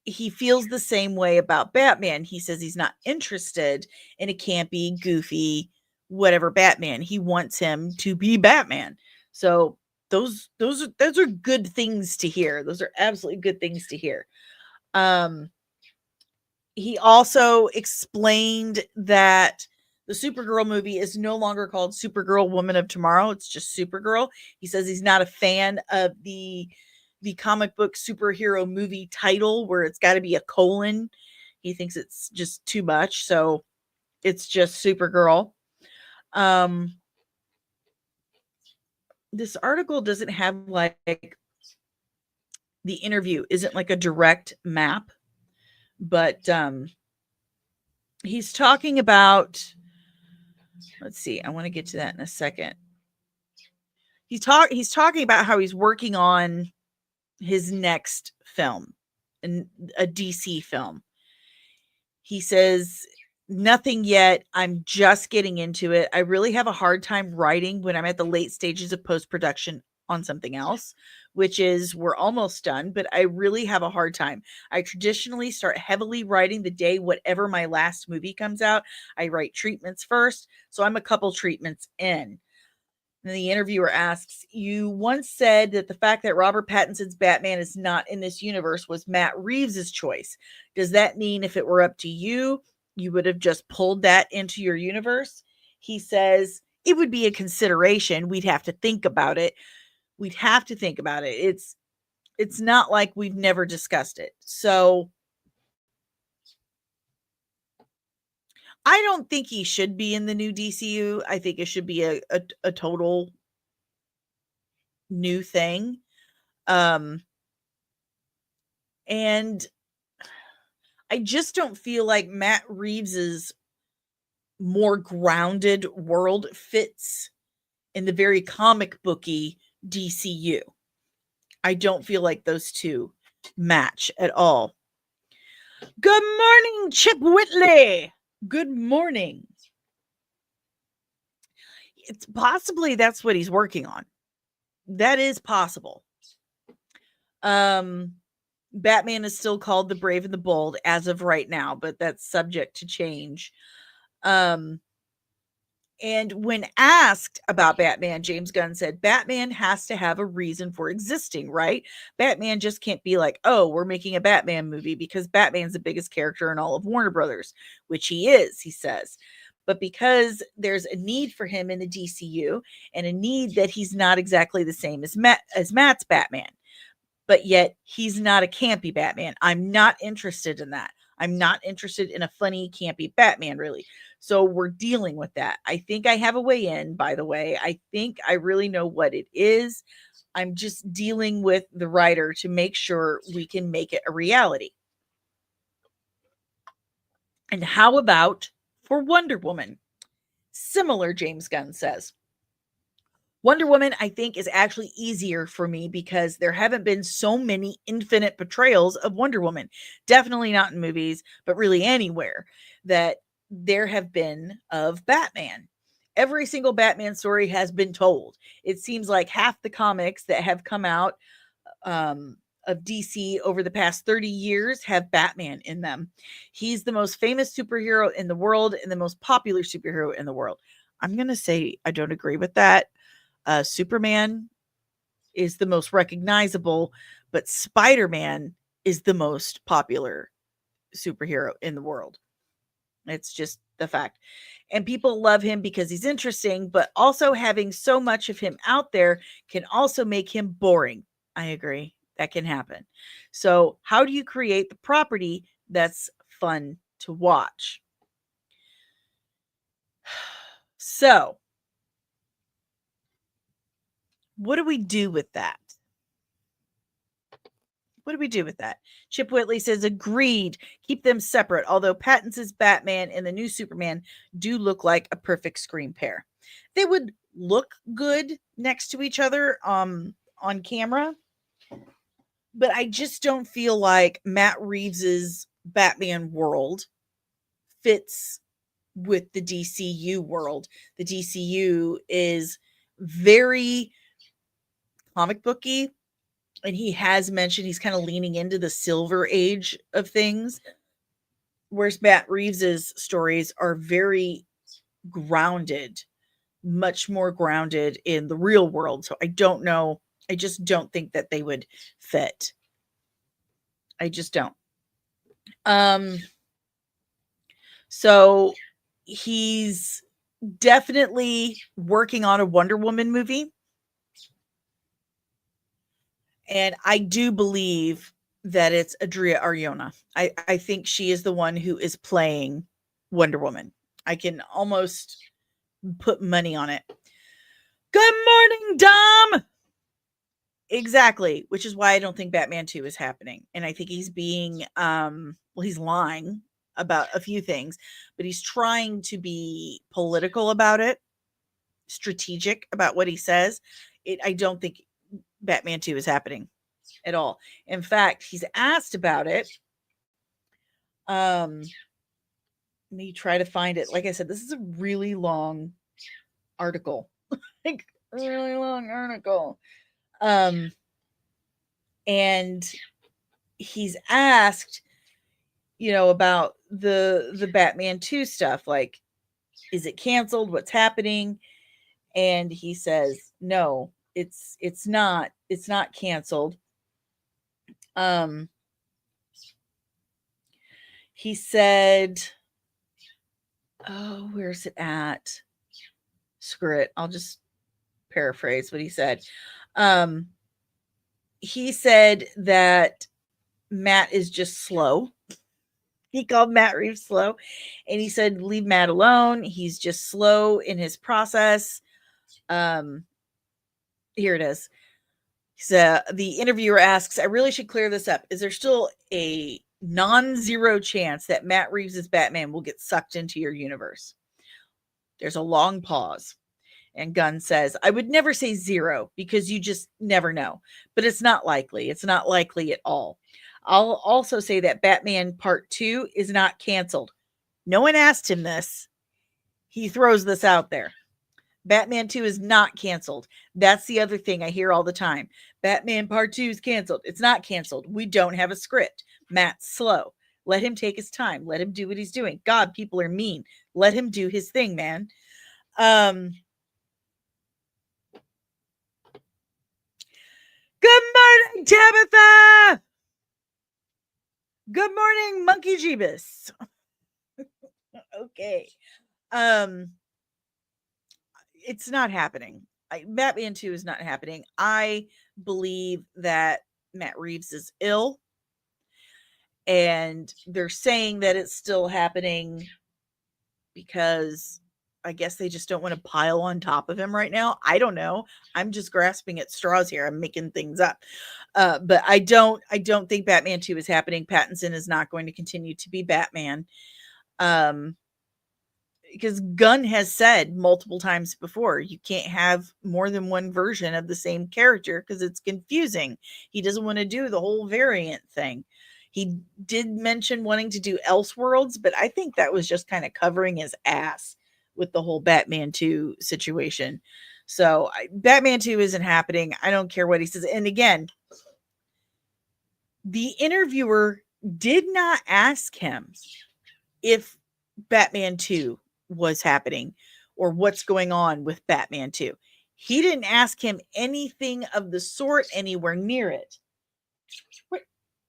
he feels the same way about Batman. He says he's not interested in a campy, goofy, whatever Batman. He wants him to be Batman. So those are good things to hear. Those are absolutely good things to hear. He also explained that the Supergirl movie is no longer called Supergirl Woman of Tomorrow. It's just Supergirl. He says he's not a fan of the comic book superhero movie title where it's got to be a colon. He thinks it's just too much. So it's just Supergirl. This article doesn't have like the interview isn't like a direct map, but he's talking about, let's see, I want to get to that in a second. He's talking about how he's working on his next film, a DC film. He says, nothing yet. I'm just getting into it. I really have a hard time writing when I'm at the late stages of post-production on something else, which is we're almost done, but I really have a hard time. I traditionally start heavily writing the day whatever my last movie comes out. I write treatments first, so I'm a couple treatments in. And the interviewer asks, you once said that the fact that Robert Pattinson's Batman is not in this universe was Matt Reeves's choice. Does that mean if it were up to you, you would have just pulled that into your universe? He says, it would be a consideration. We'd have to think about it. It's not like we've never discussed it. So I don't think he should be in the new DCU. I think it should be a total new thing. And I just don't feel like Matt Reeves's more grounded world fits in the very comic booky DCU. I don't feel like those two match at all. Good morning, Chip Whitley. Good morning. It's possibly that's what he's working on. That is possible. Batman is still called the Brave and the Bold as of right now, but that's subject to change. And when asked about Batman, James Gunn said, Batman has to have a reason for existing, right? Batman just can't be like, oh, we're making a Batman movie because Batman's the biggest character in all of Warner Brothers, which he is, he says. But because there's a need for him in the DCU and a need that he's not exactly the same as Matt's Batman, but yet he's not a campy Batman. I'm not interested in that. I'm not interested in a funny, campy Batman, really. So we're dealing with that. I think I have a way in, by the way. I think I really know what it is. I'm just dealing with the writer to make sure we can make it a reality. And how about for Wonder Woman? Similar, James Gunn says. Wonder Woman, I think, is actually easier for me because there haven't been so many infinite portrayals of Wonder Woman. Definitely not in movies, but really anywhere that there have been of Batman. Every single Batman story has been told. It seems like half the comics that have come out of DC over the past 30 years have Batman in them. He's the most famous superhero in the world and the most popular superhero in the world. I'm going to say I don't agree with that. Superman is the most recognizable, but Spider-Man is the most popular superhero in the world. It's just the fact. And people love him because he's interesting, but also having so much of him out there can also make him boring. I agree. That can happen. So how do you create the property that's fun to watch? So what do we do with that? What do we do with that? Chip Whitley says, agreed. Keep them separate. Although Pattinson's Batman and the new Superman do look like a perfect screen pair. They would look good next to each other on camera. But I just don't feel like Matt Reeves's Batman world fits with the DCU world. The DCU is very comic booky. And he has mentioned he's kind of leaning into the Silver Age of things, whereas Matt Reeves's stories are very grounded, much more grounded in the real world. So I don't know. I just don't think that they would fit. I just don't. So he's definitely working on a Wonder Woman movie. And I do believe that it's Adria Arjona. I think she is the one who is playing Wonder Woman. I can almost put money on it. Good morning, Dom! Exactly, which is why I don't think Batman 2 is happening. And I think he's being, he's lying about a few things, but he's trying to be political about it, strategic about what he says. I don't think Batman 2 is happening at all. In fact, he's asked about it. Let me try to find it. Like I said, this is a really long article. Like really long article. And he's asked, about the Batman 2 stuff, like, is it canceled? What's happening? And he says, no, it's not canceled. He said, oh, where's it at? Screw it. I'll just paraphrase what he said. He said that Matt is just slow. He called Matt Reeves slow. And he said, leave Matt alone. He's just slow in his process. Here it is. So the interviewer asks, I really should clear this up. Is there still a non-zero chance that Matt Reeves' Batman will get sucked into your universe? There's a long pause. And Gunn says, I would never say zero because you just never know. But it's not likely. It's not likely at all. I'll also say that Batman Part 2 is not canceled. No one asked him this. He throws this out there. Batman 2 is not canceled. That's the other thing I hear all the time. Batman Part 2 is canceled. It's not canceled. We don't have a script. Matt's slow. Let him take his time. Let him do what he's doing. God, people are mean. Let him do his thing, man. Good morning, Tabitha. Good morning, Monkey Jeebus. Okay. It's not happening. Batman 2 is not happening. I believe that Matt Reeves is ill. And they're saying that it's still happening because I guess they just don't want to pile on top of him right now. I don't know. I'm just grasping at straws here. I'm making things up. But I don't think Batman 2 is happening. Pattinson is not going to continue to be Batman. Because Gunn has said multiple times before, you can't have more than one version of the same character because it's confusing. He doesn't want to do the whole variant thing. He did mention wanting to do Elseworlds, but I think that was just kind of covering his ass with the whole Batman 2 situation. So Batman 2 isn't happening. I don't care what he says. And again, the interviewer did not ask him if Batman 2 was happening or what's going on with Batman 2. He didn't ask him anything of the sort anywhere near it.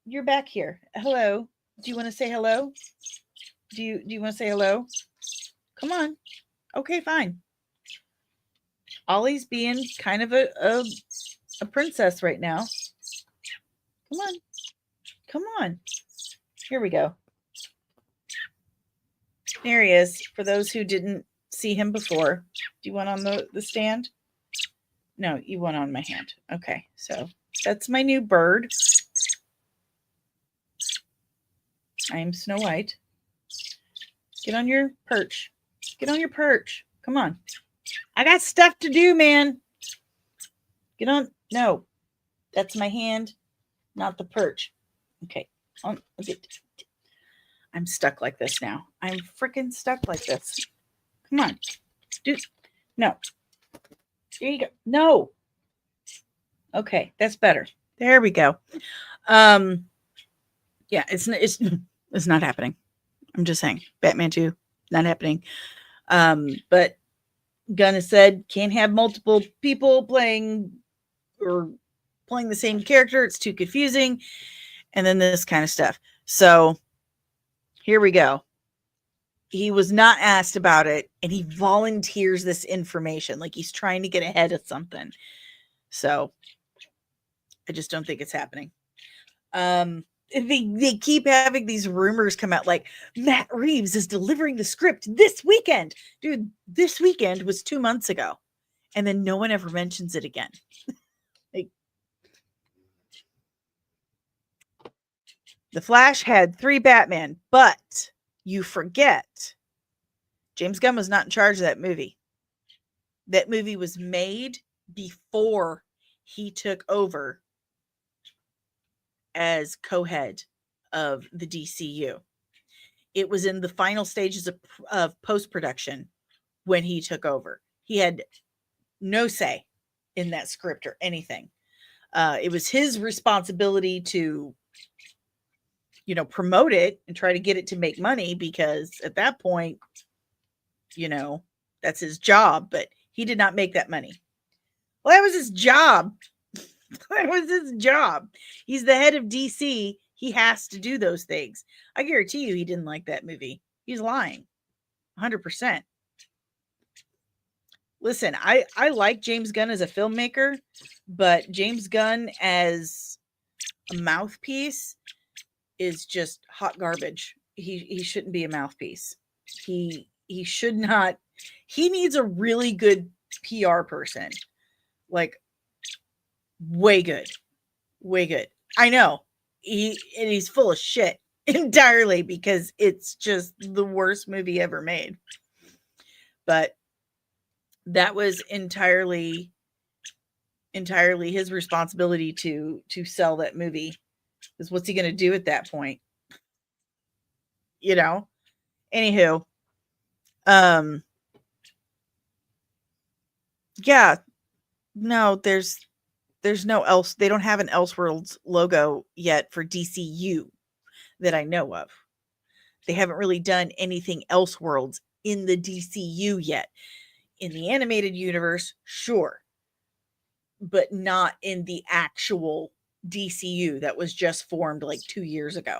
You're back here. Hello. Do you want to say hello? Do you want to say hello? Come on. Okay, fine. Ollie's being kind of a princess right now. Come on. Come on. Here we go. There he is. For those who didn't see him before. Do you want on the stand? No, you went on my hand. Okay, so that's my new bird. I am Snow White. Get on your perch. Get on your perch. Come on. I got stuff to do, man. Get on. No, that's my hand, not the perch. Okay. I'm stuck like this now. I'm freaking stuck like this. Come on. Dude. No. There you go. No. Okay, that's better. There we go. Yeah, it's not happening. I'm just saying. Batman 2, not happening. But Gunn has said can't have multiple people playing the same character. It's too confusing. And then this kind of stuff. So here we go. He was not asked about it, and he volunteers this information like he's trying to get ahead of something. So I just don't think it's happening. They keep having these rumors come out like Matt Reeves is delivering the script this weekend. Dude, this weekend was 2 months ago. And then no one ever mentions it again. Like, The Flash had 3 Batman, but you forget James Gunn was not in charge of that movie. That movie was made before he took over as co-head of the DCU. It was in the final stages of post-production when he took over. He had no say in that script or anything. It was his responsibility to, promote it and try to get it to make money, because at that point, that's his job, but he did not make that money. Well, that was his job. That was his job. He's the head of DC. He has to do those things. I guarantee you he didn't like that movie. He's lying. 100%. Listen, I like James Gunn as a filmmaker, but James Gunn as a mouthpiece is just hot garbage. He shouldn't be a mouthpiece. He should not. He needs a really good PR person. Like, way good. I know. He's full of shit entirely, because it's just the worst movie ever made. But that was entirely his responsibility to sell that movie. Because what's he going to do at that point? Anywho. Yeah. No, there's no else. They don't have an Elseworlds logo yet for DCU that I know of. They haven't really done anything Elseworlds in the DCU yet. In the animated universe, sure, but not in the actual DCU that was just formed like 2 years ago.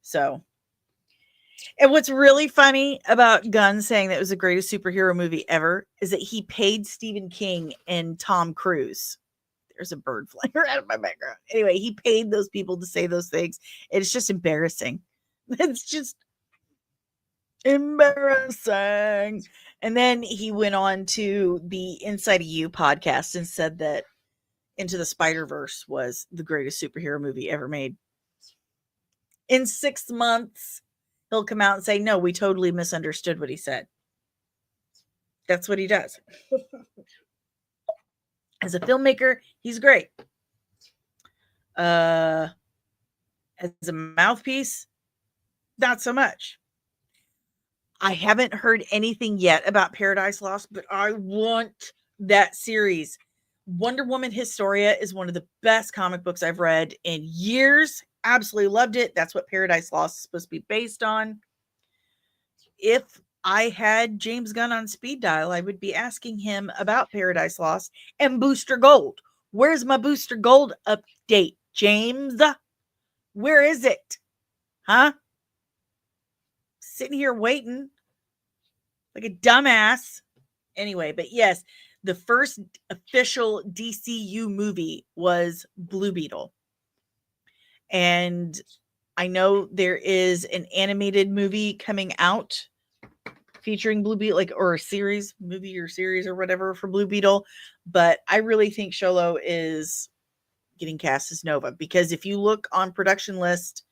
So, and what's really funny about Gunn saying that was the greatest superhero movie ever is that he paid Stephen King and Tom Cruise. There's a bird flying around in my background. Anyway, he paid those people to say those things. It's just embarrassing. It's just embarrassing. And then he went on to the Inside of You podcast and said that Into the Spider-Verse was the greatest superhero movie ever made. In 6 months, he'll come out and say, no, we totally misunderstood what he said. That's what he does. As a filmmaker, he's great. As a mouthpiece, not so much. I haven't heard anything yet about Paradise Lost, but I want that series. Wonder Woman Historia is one of the best comic books I've read in years. Absolutely loved it. That's what Paradise Lost is supposed to be based on. If I had James Gunn on speed dial, I would be asking him about Paradise Lost and Booster Gold. Where's my Booster Gold update, James? Where is it? Huh? Sitting here waiting like a dumbass. Anyway, but yes, the first official DCU movie was Blue Beetle. And I know there is an animated movie coming out featuring Blue Beetle, like, or a series, movie or series or whatever for Blue Beetle. But I really think Xolo is getting cast as Nova, because if you look on production list,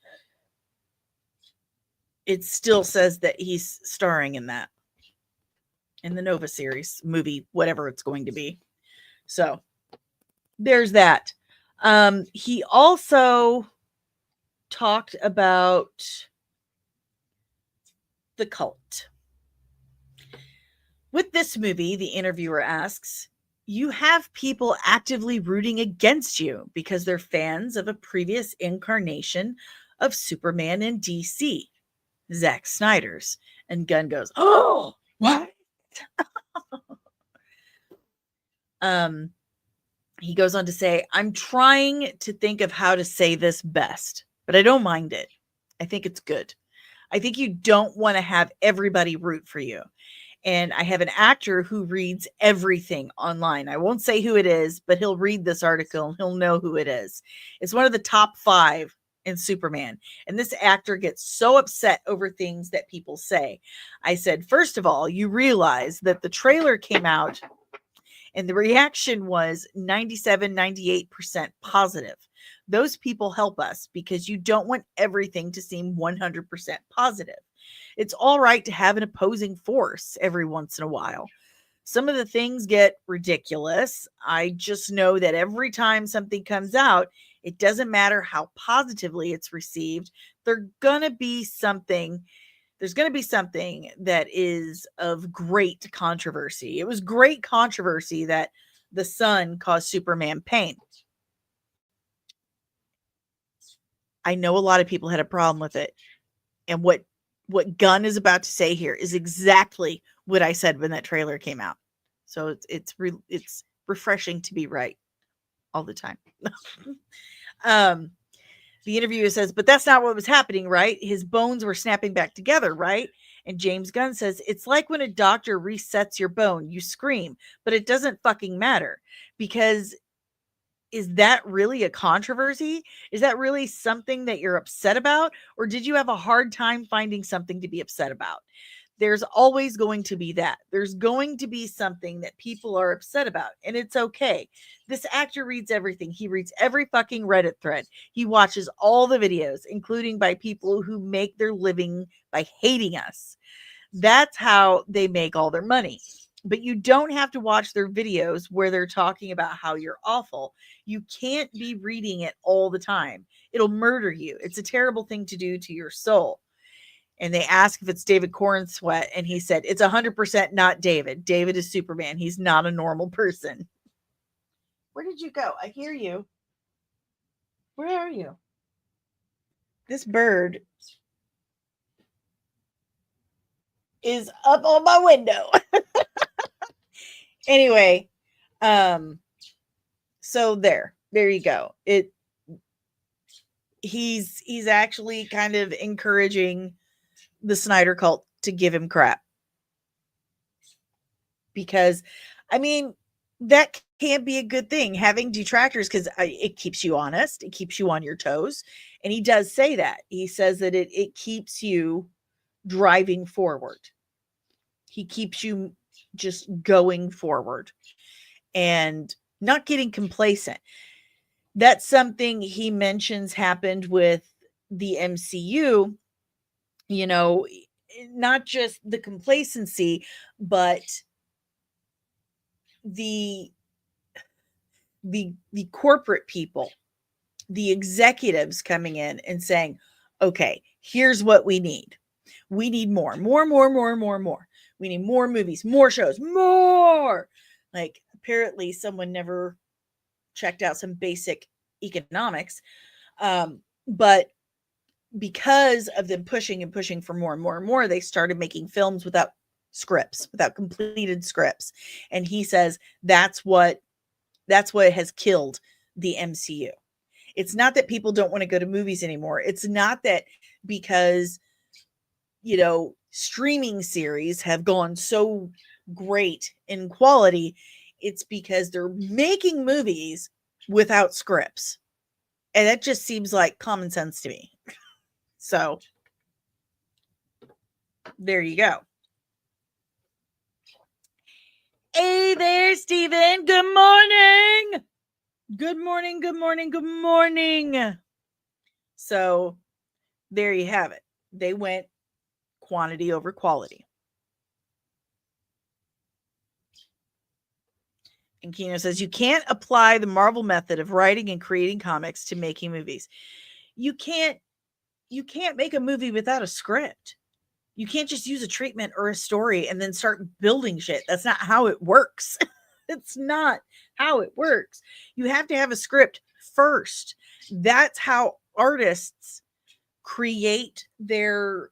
it still says that he's starring in that, in the Nova series, movie, whatever it's going to be. So there's that. He also talked about the cult. With this movie, the interviewer asks, you have people actively rooting against you because they're fans of a previous incarnation of Superman in DC, Zack Snyder's. And Gunn goes, oh, what? He goes on to say, I'm trying to think of how to say this best, but I don't mind it. I think it's good. I think you don't want to have everybody root for you. And I have an actor who reads everything online. I won't say who it is, but he'll read this article and he'll know who it is. It's one of the top 5 in Superman. And this actor gets so upset over things that people say. I said, first of all, you realize that the trailer came out and the reaction was 97, 98% positive. Those people help us because you don't want everything to seem 100% positive. It's all right to have an opposing force every once in a while. Some of the things get ridiculous. I just know that every time something comes out, it doesn't matter how positively it's received. There's going to be something that is of great controversy. It was great controversy that the sun caused Superman pain. I know a lot of people had a problem with it. And what Gunn is about to say here is exactly what I said when that trailer came out. So it's refreshing to be right all the time. The interviewer says, but that's not what was happening, right? His bones were snapping back together, right? And James Gunn says, it's like when a doctor resets your bone, you scream, but it doesn't fucking matter, because is that really a controversy? Is that really something that you're upset about? Or did you have a hard time finding something to be upset about? There's always going to be that. There's going to be something that people are upset about, and it's okay. This actor reads everything. He reads every fucking Reddit thread. He watches all the videos, including by people who make their living by hating us. That's how they make all their money. But you don't have to watch their videos where they're talking about how you're awful. You can't be reading it all the time. It'll murder you. It's a terrible thing to do to your soul. And they ask if it's David Cornsweet, and he said, it's 100% not David. David is Superman. He's not a normal person. Where did you go? I hear you. Where are you? This bird is up on my window. Anyway, so there you go. He's actually kind of encouraging the Snyder cult to give him crap, because I mean, that can't be a good thing, having detractors, because it keeps you honest, it keeps you on your toes. And he does say that. He says that it keeps you driving forward. He keeps you just going forward and not getting complacent. That's something he mentions happened with the MCU, you know, not just the complacency, but the corporate people, the executives coming in and saying, okay, here's what we need. We need more. We need more movies, more shows, more. Like, apparently someone never checked out some basic economics. But because of them pushing and pushing for more and more and more, they started making films without scripts, without completed scripts. And he says that's what has killed the MCU. It's not that people don't want to go to movies anymore. It's not that because, you know, streaming series have gone so great in quality. It's because they're making movies without scripts. And that just seems like common sense to me. So there you go. Hey there, Steven. Good morning. Good morning, good morning, good morning. So there you have it. They went quantity over quality. And Kino says, you can't apply the Marvel method of writing and creating comics to making movies. You can't make a movie without a script. You can't just use a treatment or a story and then start building shit. That's not how it works. It's not how it works. You have to have a script first. That's how artists create their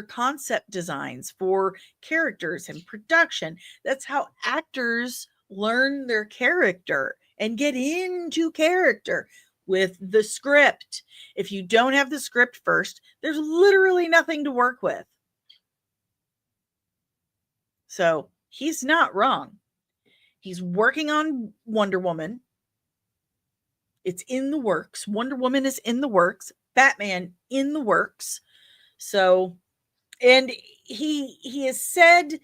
concept designs for characters and production. That's how actors learn their character and get into character, with the script. If you don't have the script first, there's literally nothing to work with. So he's not wrong. He's working on Wonder Woman. It's in the works. Wonder Woman is in the works. Batman in the works. So, and he has said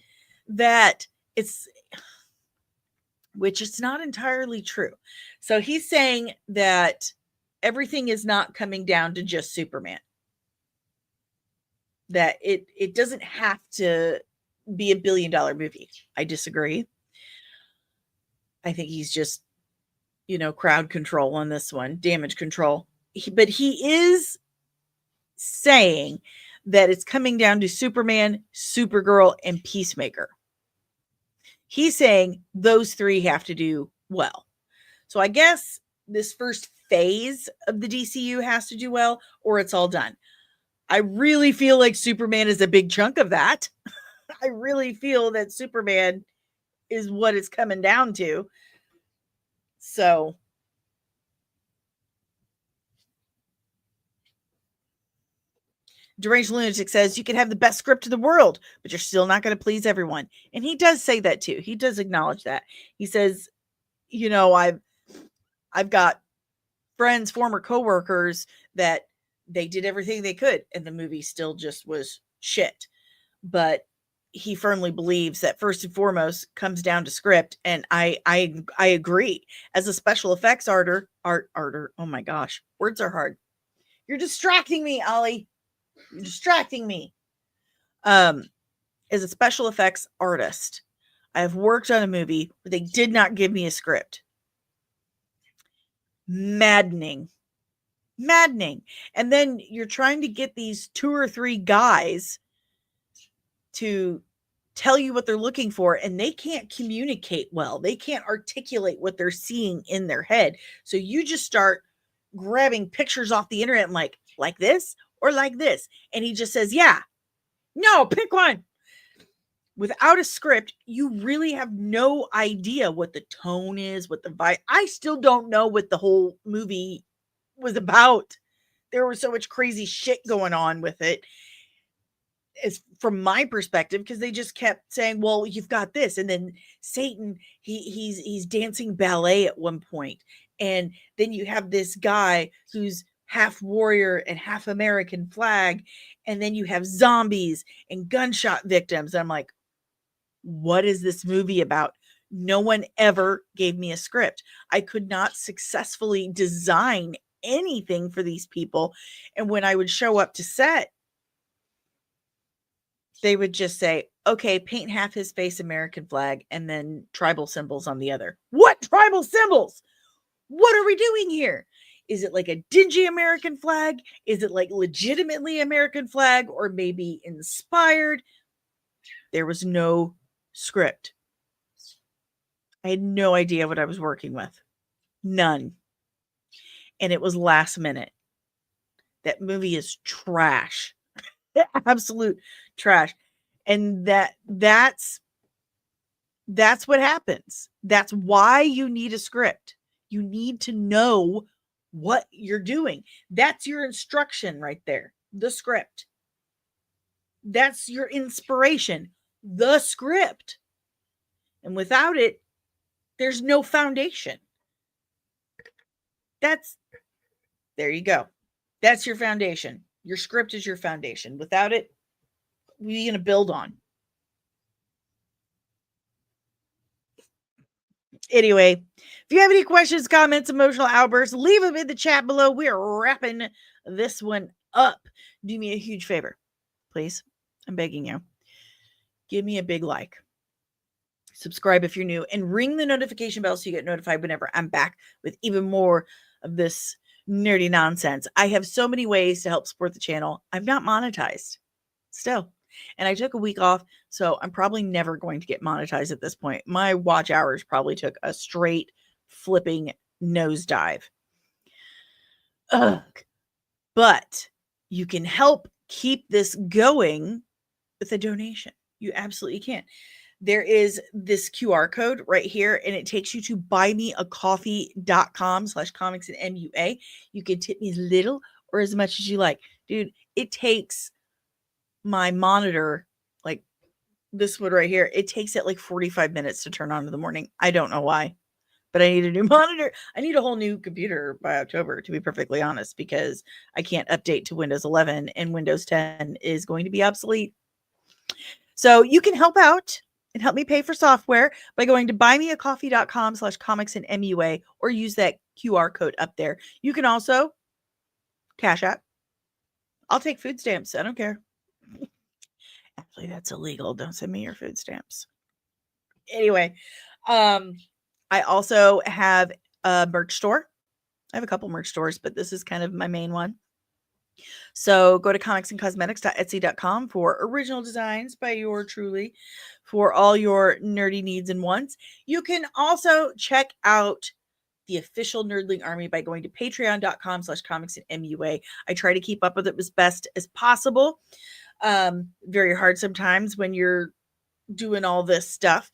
that it's, which is not entirely true. So he's saying that everything is not coming down to just Superman. That it doesn't have to be $1 billion movie. I disagree. I think he's just, crowd control on this one, damage control. But he is saying that it's coming down to Superman, Supergirl, and Peacemaker. He's saying those three have to do well. So I guess this first phase of the DCU has to do well, or it's all done. I really feel like Superman is a big chunk of that. I really feel that Superman is what it's coming down to. So Deranged Lunatic says you can have the best script in the world, but you're still not going to please everyone. And he does say that too. He does acknowledge that. He says, I've got friends, former coworkers, that they did everything they could and the movie still just was shit. But he firmly believes that first and foremost comes down to script. And I agree. As a special effects arter, oh my gosh, words are hard. You're distracting me, Ollie. You're distracting me. As a special effects artist, I have worked on a movie where they did not give me a script. Maddening. And then you're trying to get these 2 or 3 guys to tell you what they're looking for, and they can't communicate well. They can't articulate what they're seeing in their head. So you just start grabbing pictures off the internet and like this or like this. And he just says, yeah, no, pick one. Without a script, you really have no idea what the tone is, what the vibe. I still don't know what the whole movie was about. There was so much crazy shit going on with it, as from my perspective, because they just kept saying, well, you've got this, and then Satan, he's dancing ballet at one point, and then you have this guy who's half warrior and half American flag, and then you have zombies and gunshot victims. I'm like, what is this movie about? No one ever gave me a script. I could not successfully design anything for these people. And when I would show up to set, they would just say, okay, paint half his face American flag and then tribal symbols on the other. What tribal symbols? What are we doing here? Is it like a dingy American flag? Is it like legitimately American flag, or maybe inspired? There was no script. I had no idea what I was working with. None. And it was last minute. That movie is trash. Absolute trash. And that's what happens. That's why you need a script. You need to know what you're doing. That's your instruction right there. The script. That's your inspiration. The script. And without it, there's no foundation. There you go. That's your foundation. Your script is your foundation. Without it, what are you going to build on? Anyway, if you have any questions, comments, emotional outbursts, leave them in the chat below. We are wrapping this one up. Do me a huge favor, please. I'm begging you. Give me a big like. Subscribe if you're new, and ring the notification bell so you get notified whenever I'm back with even more of this nerdy nonsense. I have so many ways to help support the channel. I'm not monetized still. And I took a week off, so I'm probably never going to get monetized at this point. My watch hours probably took a straight flipping nosedive. Ugh. But you can help keep this going with a donation. You absolutely can. There is this QR code right here, and it takes you to buymeacoffee.com/comics and MUA. You can tip me as little or as much as you like. Dude, it takes my monitor, like this one right here, it takes it like 45 minutes to turn on in the morning. I don't know why, but I need a new monitor. I need a whole new computer by October, to be perfectly honest, because I can't update to Windows 11 and Windows 10 is going to be obsolete. So you can help out and help me pay for software by going to buymeacoffee.com/comics and MUA or use that QR code up there. You can also Cash App. I'll take food stamps. I don't care. Actually, that's illegal. Don't send me your food stamps. Anyway, I also have a merch store. I have a couple merch stores, but this is kind of my main one. So go to comicsandcosmetics.etsy.com for original designs by your truly for all your nerdy needs and wants. You can also check out the official Nerdling Army by going to patreon.com/comics and MUA. I try to keep up with it as best as possible. Very hard sometimes when you're doing all this stuff,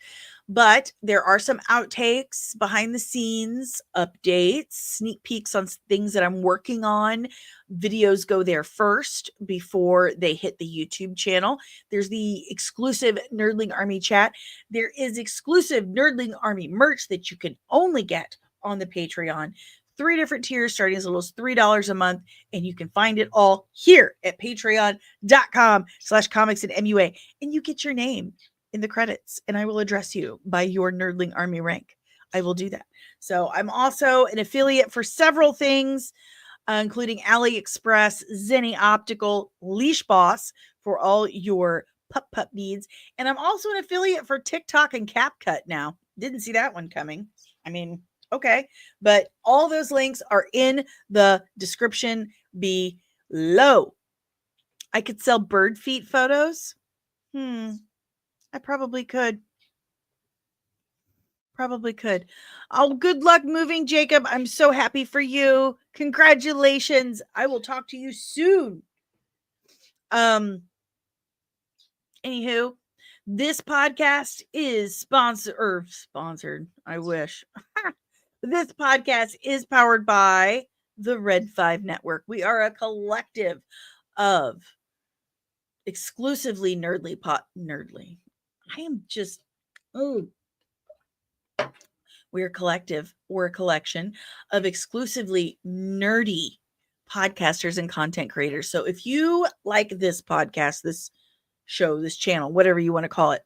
but there are some outtakes, behind the scenes updates, sneak peeks on things that I'm working on. Videos go there first before they hit the YouTube channel. There's the exclusive Nerdling Army chat. There is exclusive Nerdling Army merch that you can only get on the Patreon. 3 different tiers starting as little as $3 a month, and you can find it all here at patreon.com/comics and MUA, and you get your name in the credits, and I will address you by your Nerdling Army rank. I will do that. So I'm also an affiliate for several things, including AliExpress, Zenny Optical, Leash Boss for all your pup needs, and I'm also an affiliate for TikTok and CapCut now. Didn't see that one coming. I mean, okay, but all those links are in the description below. I could sell bird feet photos. I probably could. Probably could. Oh, good luck moving, Jacob. I'm so happy for you. Congratulations. I will talk to you soon. Anywho, this podcast is sponsored. I wish. This podcast is powered by the Red 5 Network. We are a collective of exclusively nerdly. I am just, we're a collective. We're a collection of exclusively nerdy podcasters and content creators. So if you like this podcast, this show, this channel, whatever you want to call it,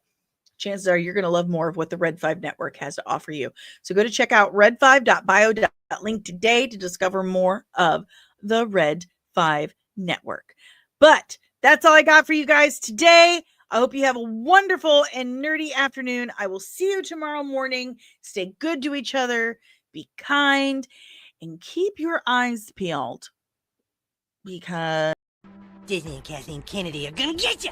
chances are you're going to love more of what the Red 5 Network has to offer you. So go to check out red5.bio.link today to discover more of the Red 5 Network. But that's all I got for you guys today. I hope you have a wonderful and nerdy afternoon. I will see you tomorrow morning. Stay good to each other, be kind, and keep your eyes peeled, because Disney and Kathleen Kennedy are gonna get you.